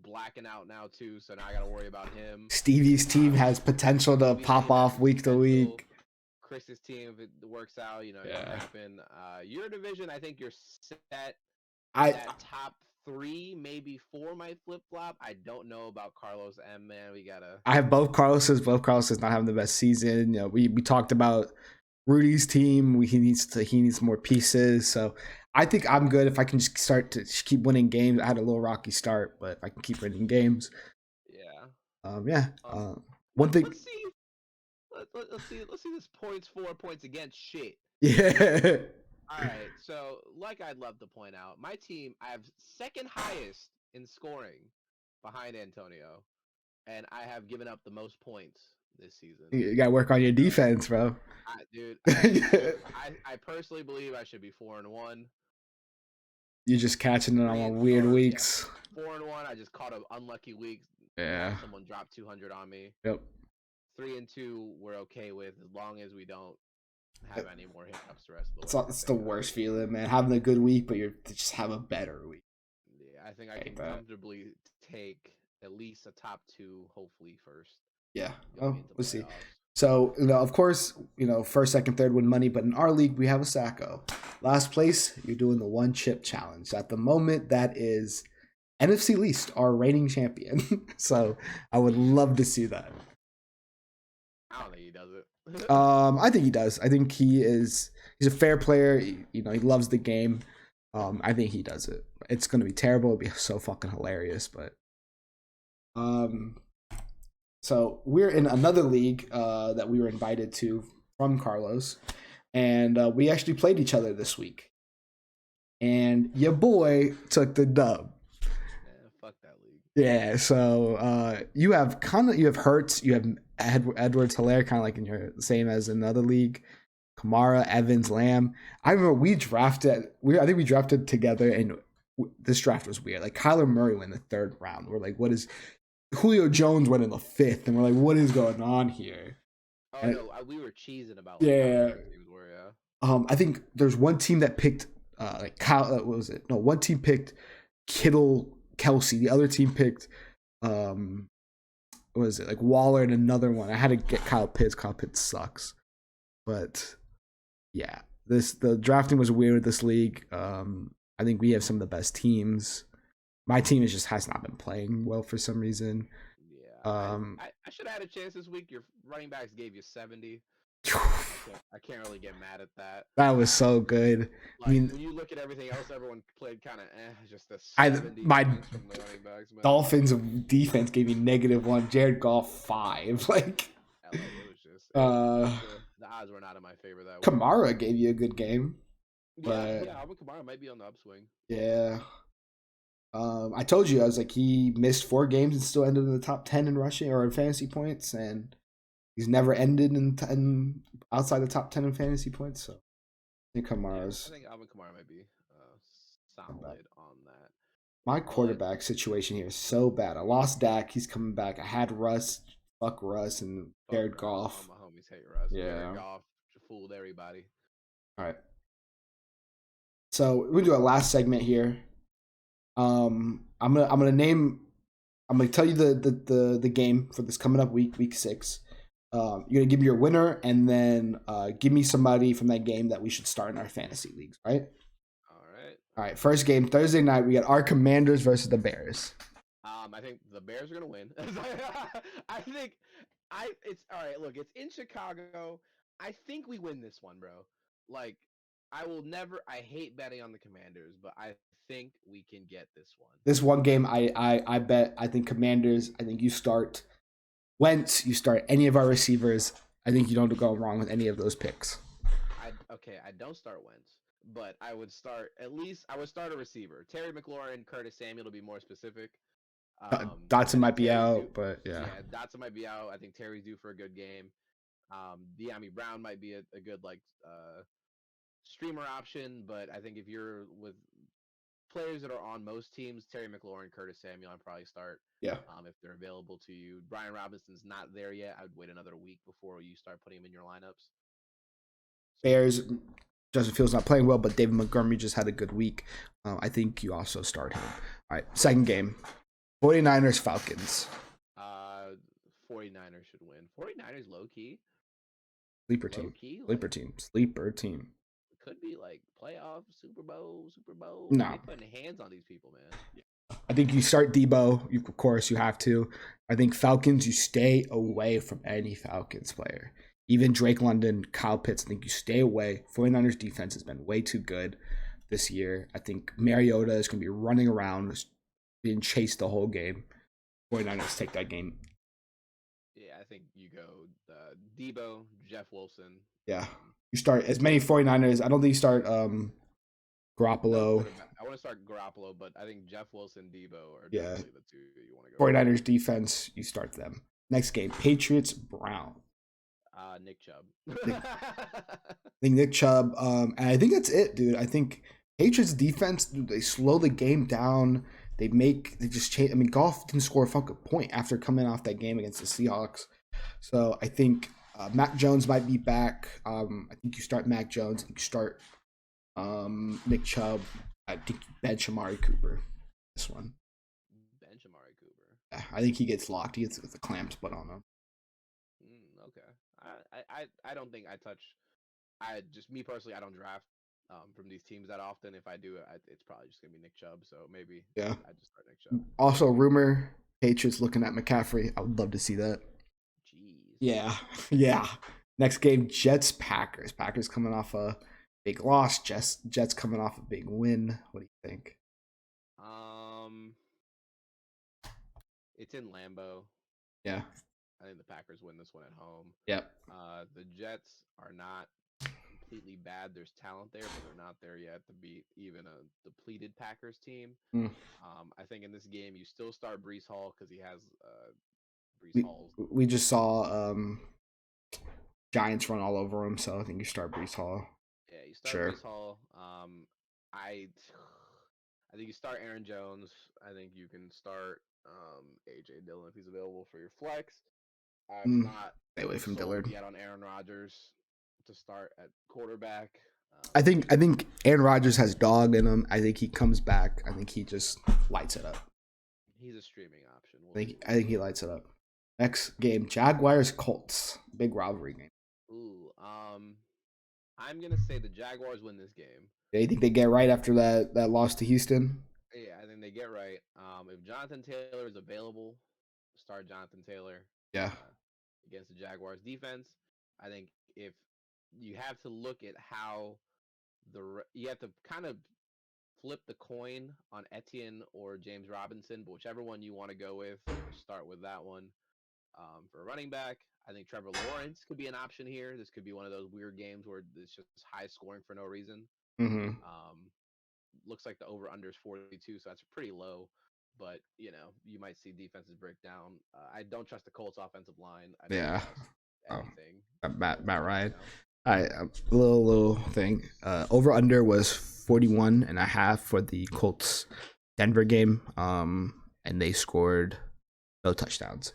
blacking out now too, so now I got to worry about him. Stevie's team has potential to pop off week to week. Chris's team, if it works out, it Yeah. can happen. Your division, I think you're set. I That top 3, maybe 4 might flip flop. I don't know about Carlos M. Man, we gotta. I have both Carlos's. Both Carlos's not having the best season. We talked about Rudy's team. He needs more pieces. So I think I'm good if I can just start to keep winning games. I had a little rocky start, but if I can keep winning games, Yeah. One thing. Let's see. Let's see this points for, points against shit. Yeah. All right. So, like I'd love to point out, my team, I have second highest in scoring behind Antonio, and I have given up the most points this season. You gotta work on your defense, bro. I personally believe I should be 4-1. You're just catching it on weird weeks. 4-1. I just caught an unlucky week. Yeah. Someone dropped 200 on me. Yep. 3-2, we're okay with as long as we don't have any more hiccups the rest of the It's way. it's the worst feeling, man. Having a good week, but you just have a better week. Yeah, I think I can comfortably take at least a top 2, hopefully first. Yeah. Going Oh, into we'll see. playoffs. So, of course, first, second, third win money, but in our league, we have a Sacco. Last place, you're doing the one chip challenge. At the moment, that is NFC least, our reigning champion. So, I would love to see that. I don't think he does it. I think he does. I think he's a fair player. He loves the game. I think he does it. It's going to be terrible. It'll be so fucking hilarious, but so we're in another league that we were invited to from Carlos, and we actually played each other this week. And your boy took the dub. Yeah, fuck that league. Yeah, so you have Hurts, you have Edwards, Hilaire, kind of like in your same as another league. Kamara, Evans, Lamb. I remember I think we drafted together, and this draft was weird. Like Kyler Murray went in the 3rd round. We're like, what is? Julio Jones went in the 5th, and we're like, what is going on here? Oh and, no, we were cheesing about. Yeah. Yeah. I think there's one team that picked like Kyle. What was it? No, one team picked Kittle, Kelce. The other team picked what was it? Like Waller, and another one. I had to get Kyle Pitts. Kyle Pitts sucks, but yeah, the drafting was weird with this league. I think we have some of the best teams. My team has not been playing well for some reason. Yeah, I should have had a chance this week. Your running backs gave you 70. I can't really get mad at that. That was so good. Like, when you look at everything else, everyone played kind of just a 70. My from the running backs, man. Dolphins defense gave me -1. Jared Goff 5. Like, it was just the odds were not in my favor that week. Kamara gave you a good game. But yeah, Alvin Kamara might be on the upswing. Yeah. I told you, I was like, he missed 4 games and still ended in the top 10 in rushing or in fantasy points, and he's never ended in outside the top 10 in fantasy points. So I think Kamara's. I think Alvin Kamara might be solid on that. My quarterback situation here is so bad. I lost Dak. He's coming back. I had Russ. Fuck Russ and Jared Goff. My homies hate Russ. Yeah. Jared Goff fooled everybody. All right. So we're gonna do a last segment here. I'm gonna tell you the game for this coming up week 6. You're gonna give me your winner, and then give me somebody from that game that we should start in our fantasy leagues. Right? All right. First game Thursday night. We got our Commanders versus the Bears. I think the Bears are gonna win. It's all right. Look, it's in Chicago. I think we win this one, bro. Like, I hate betting on the Commanders, but I think we can get this one. This one game, I bet. I think Commanders. I think you start Wentz. You start any of our receivers. I think you don't go wrong with any of those picks. I don't start Wentz, but I would start a receiver. Terry McLaurin, Curtis Samuel, to be more specific. Dotson might be out, but yeah. Yeah, Dotson might be out. I think Terry's due for a good game. De'Ami Brown might be a good streamer option, but I think if you're with players that are on most teams, Terry McLaurin, Curtis Samuel, I'd probably start. Yeah. If they're available to you. Brian Robinson's not there yet. I would wait another week before you start putting him in your lineups. Bears, Justin Fields not playing well, but David Montgomery just had a good week. I think you also start him. All right, second game. 49ers, Falcons. 49ers should win. 49ers low-key. Sleeper team. Sleeper team. Could be like playoff, Super Bowl. No. They're putting hands on these people, man. Yeah. I think you start Debo. Of course, you have to. I think Falcons, you stay away from any Falcons player. Even Drake London, Kyle Pitts, I think you stay away. 49ers defense has been way too good this year. I think Mariota is going to be running around, being chased the whole game. 49ers take that game. Yeah, I think you go Debo, Jeff Wilson. Yeah. You start as many 49ers. I don't think you start Garoppolo. I want to start Garoppolo, but I think Jeff Wilson, Debo are definitely the two you want to go. 49ers defense, you start them. Next game, Patriots, Brown. Nick Chubb. I think Nick Chubb. And I think that's it, dude. I think Patriots defense, dude, they slow the game down. They just change. I mean, Goff didn't score a fucking point after coming off that game against the Seahawks. So I think Mac Jones might be back. I think you start Mac Jones. You start Nick Chubb. I think you bench Amari Cooper. This one. Bench Amari Cooper. Yeah, I think he gets locked. He gets the clamps put on him. Okay. I don't think I touch. I just me personally, I don't draft from these teams that often. If I do, it's probably just gonna be Nick Chubb. So maybe I just start Nick Chubb. Also, rumor Patriots looking at McCaffrey. I would love to see that. Jeez. Yeah. Next game, Jets Packers. Packers coming off a big loss. Jets coming off a big win. What do you think? It's in Lambeau. Yeah. I think the Packers win this one at home. Yep. The Jets are not completely bad. There's talent there, but they're not there yet to beat even a depleted Packers team. I think in this game you still start Breece Hall because he has Breece Hall's. We just saw Giants run all over him, so I think you start Breece Hall. Yeah, you start Breece Hall. I think you start Aaron Jones. I think you can start AJ Dillon if he's available for your flex. I'm not stay away from sold Dillard yet on Aaron Rodgers to start at quarterback. I think Aaron Rodgers has dog in him. I think he comes back. I think he just lights it up. He's a streaming option. I think he lights it up. Next game, Jaguars Colts, big rivalry game. Ooh, I'm gonna say the Jaguars win this game. Yeah, you think they get right after that loss to Houston? Yeah, I think they get right. If Jonathan Taylor is available, start Jonathan Taylor. Yeah. Against the Jaguars defense, I think if you have to look at how you have to kind of flip the coin on Etienne or James Robinson, but whichever one you want to go with, start with that one. For a running back, I think Trevor Lawrence could be an option here. This could be one of those weird games where it's just high scoring for no reason. Looks like the over-under is 42, so that's pretty low. But, you might see defenses break down. I don't trust the Colts offensive line. I don't trust anything. Matt Ryan. All right, a little thing. Over-under was 41.5 for the Colts Denver game. And they scored no touchdowns.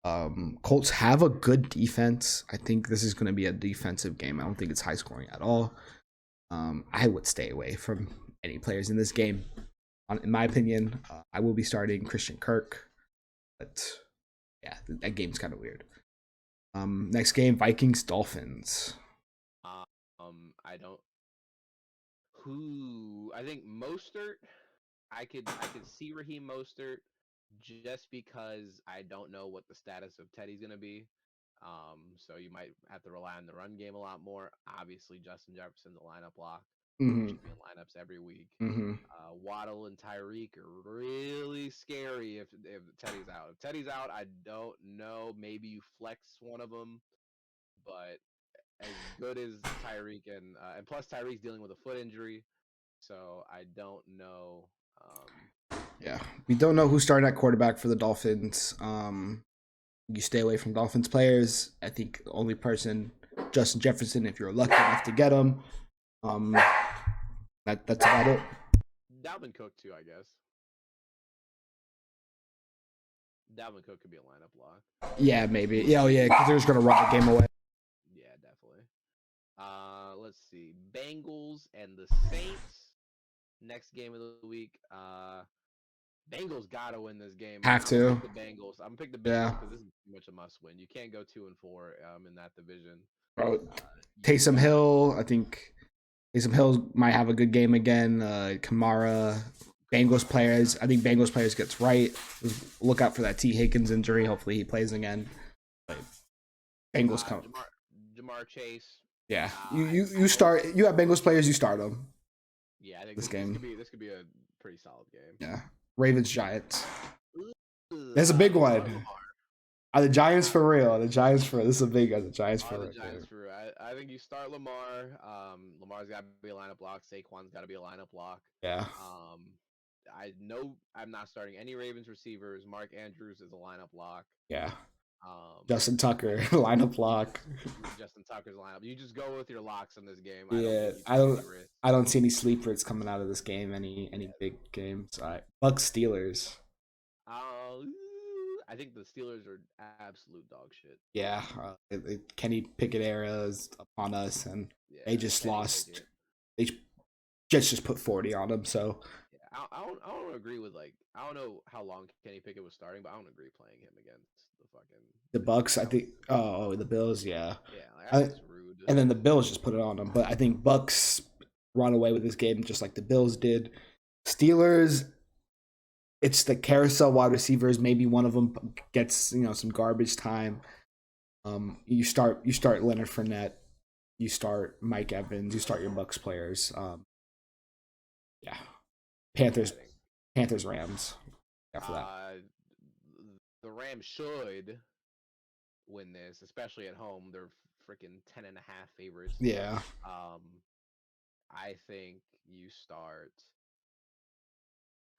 Colts have a good defense. I think this is going to be a defensive game. I don't think it's high scoring at all. I would stay away from any players in this game. In my opinion, I will be starting Christian Kirk, but yeah, that game's kind of weird. Next game, Vikings Dolphins. I think Mostert. I could see Raheem Mostert just because I don't know what the status of Teddy's gonna be. So you might have to rely on the run game a lot more. Obviously, Justin Jefferson's a lineup lock. Should be in lineups every week. Waddle and Tyreek are really scary if Teddy's out. If Teddy's out, I don't know. Maybe you flex one of them, but as good as Tyreek and plus Tyreek's dealing with a foot injury, so I don't know. Yeah, we don't know who's starting at quarterback for the Dolphins. You stay away from Dolphins players. I think the only person, Justin Jefferson, if you're lucky enough to get him. That's about it. Dalvin Cook too, I guess. Dalvin Cook could be a lineup lock. Yeah, maybe. Yeah, because they're just gonna run the game away. Yeah, definitely. Let's see. Bengals and the Saints. Next game of the week. Bengals gotta win this game. Have to. I'm gonna pick the Bengals because this is pretty much a must-win. You can't go 2-4 in that division. Bro, Taysom Hill. I think Taysom Hill might have a good game again. Kamara. Bengals players. I think Bengals players gets right. Look out for that T. Higgins injury. Hopefully he plays again. But Bengals come. Jamar Chase. Yeah, you start. You have Bengals players. You start them. Yeah, I think this game. This could be a pretty solid game. Yeah, Ravens Giants. That's a big one. Are the Giants for real? The Giants for this is a big. Are the Giants for real? I think you start Lamar. Lamar's got to be a lineup lock. Saquon's got to be a lineup lock. Yeah. I know I'm not starting any Ravens receivers. Mark Andrews is a lineup lock. Yeah. Justin Tucker lineup lock. Justin Tucker's lineup. You just go with your locks in this game. Yeah, I don't think you take any risks. I don't see any sleepers coming out of this game. Any big games. All right, Bucks Steelers. I think the Steelers are absolute dog shit. Yeah, Kenny Pickett era is upon us, and Yeah, they just Kenny lost. Pickett. They just put 40 on them. So Yeah, I don't agree with I don't know how long Kenny Pickett was starting, but I don't agree playing him against the fucking the Bucks, I think. Oh, the Bills, yeah. Yeah, that's rude. And then the Bills just put it on them. But I think Bucks run away with this game just like the Bills did. Steelers, it's the carousel wide receivers. Maybe one of them gets some garbage time. You start Leonard Fournette, you start Mike Evans, you start your Bucks players. Yeah, Panthers, Rams. After that, the Rams should win this, especially at home. They're freaking 10.5 favorites. yeah. I think you start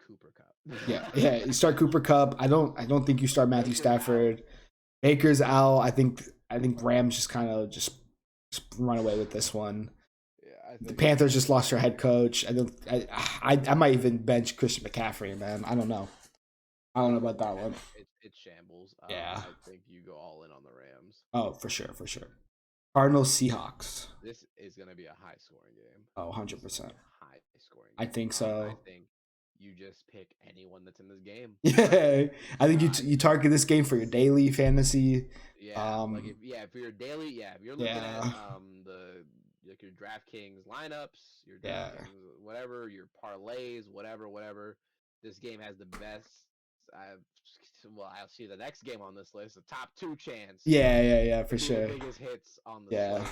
Cooper Cup. yeah. You start Cooper Cup. I don't think you start Matthew Stafford. Baker's out. I think Rams just kind of just run away with this one. Yeah, the Panthers just lost their head coach. I might even bench Christian McCaffrey, man. I don't know about that one. It's shambles. Yeah. I think you go all in on the Rams. Oh, for sure. Cardinals Seahawks. This is going to be a high scoring game. Oh, 100%. High scoring game. I think so. I think you just pick anyone that's in this game. Yeah, I think you target this game for your daily fantasy. Yeah, if you're daily, if you're looking at your DraftKings lineups, your DraftKings, whatever, your parlays, whatever. This game has the best. I'll see the next game on this list, the top 2 chance. Yeah, for sure. The biggest hits on the list.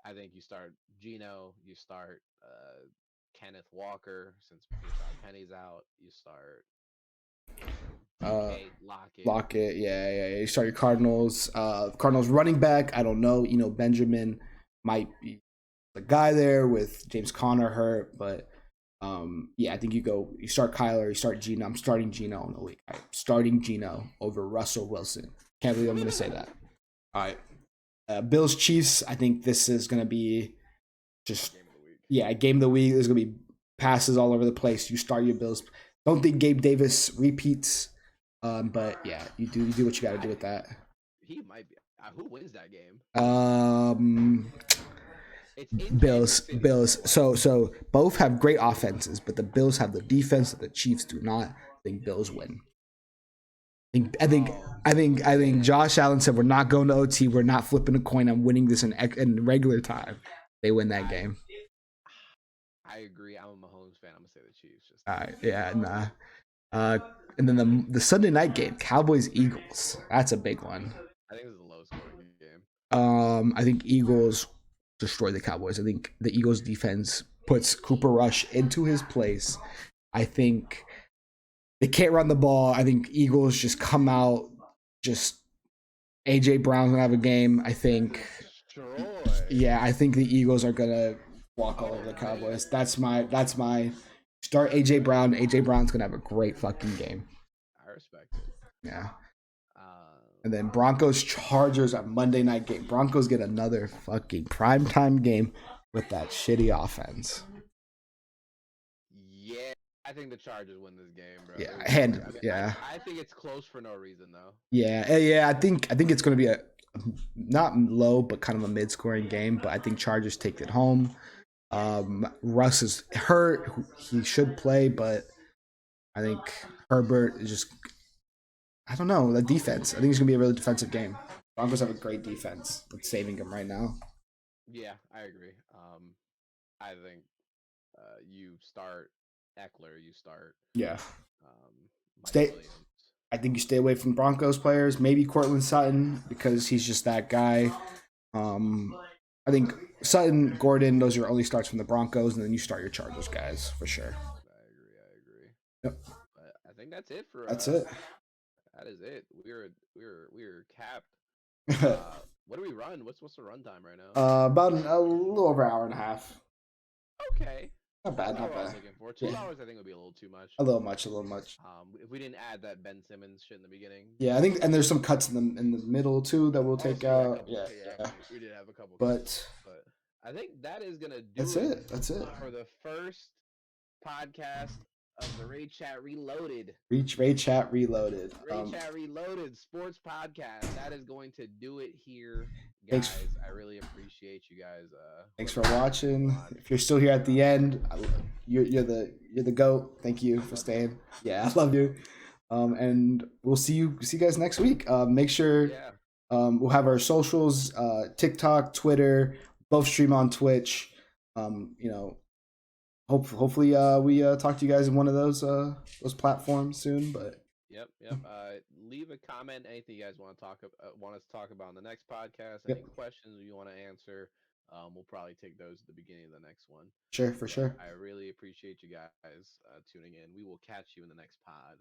I think you start Geno, you start Kenneth Walker since Rashad Penny's out. You start Lockett. Yeah. You start your Cardinals. Cardinals running back. I don't know. Benjamin might be the guy there with James Conner hurt, but I think you start Kyler, you start Geno. I'm starting Geno in the week. I'm starting Geno over Russell Wilson. Can't believe I'm going to say that. All right. Bills Chiefs. I think this is going to be just game of the week. There's going to be passes all over the place. You start your Bills. Don't think Gabe Davis repeats, but you do what you got to do with that. He might be. Who wins that game? Bills. So both have great offenses, but the Bills have the defense that the Chiefs do not. I think Bills win. I think Josh Allen said we're not going to OT. We're not flipping a coin. I'm winning this in regular time. They win that game. I agree. I'm a Mahomes fan. I'm gonna say the Chiefs. All right. And then the Sunday night game, Cowboys Eagles. That's a big one. I think this is a low scoring game. I think Eagles destroy the Cowboys. I think the Eagles defense puts Cooper Rush into his place. I think they can't run the ball. I think Eagles just come out. Just AJ Brown's gonna have a game. I think. I think the Eagles are gonna walk all over the Cowboys. That's my start. AJ Brown. AJ Brown's gonna have a great fucking game. I respect it. Yeah. And then Broncos Chargers on Monday night game. Broncos get another fucking primetime game with that shitty offense. Yeah, I think the Chargers win this game, bro. Yeah, I think it's close for no reason though. Yeah. I think it's gonna be a not low but kind of a mid-scoring game. But I think Chargers take it home. Russ is hurt. He should play, but I think Herbert is just. I don't know, the defense. I think it's going to be a really defensive game. Broncos have a great defense. It's saving them right now. Yeah, I agree. I think you start Eckler, you start... Yeah. I think you stay away from Broncos players. Maybe Cortland Sutton, because he's just that guy. I think Sutton, Gordon, those are your only starts from the Broncos, and then you start your Chargers guys, for sure. I agree. Yep. But I think that's it for... That's it. That is it. We're capped. What do we run? What's the run time right now? About a little over an hour and a half. Okay. Not bad, That's not what I was bad. looking for. Yeah. 2 hours, I think, would be a little too much. A little much, a little much. If we didn't add that Ben Simmons shit in the beginning. Yeah, I think, and there's some cuts in the middle too that we'll take out. Yeah, yeah. We did have a couple. But I think that is gonna do that's it. That's it. for the first podcast of the Ray Chat Reloaded. Ray Chat Reloaded. Ray Chat Reloaded Sports Podcast. That is going to do it here, Thanks. guys. I really appreciate you guys. Thanks for watching. If you're still here at the end, you're the GOAT. Thank you for staying. Yeah, I love you. And we'll see you guys next week. Make sure we'll have our socials, TikTok, Twitter, both stream on Twitch. Hopefully we talk to you guys in one of those platforms soon. But yep. Leave a comment. Anything you guys want us to talk about on the next podcast? Any questions you want to answer? We'll probably take those at the beginning of the next one. Sure, for sure. I really appreciate you guys tuning in. We will catch you in the next pod.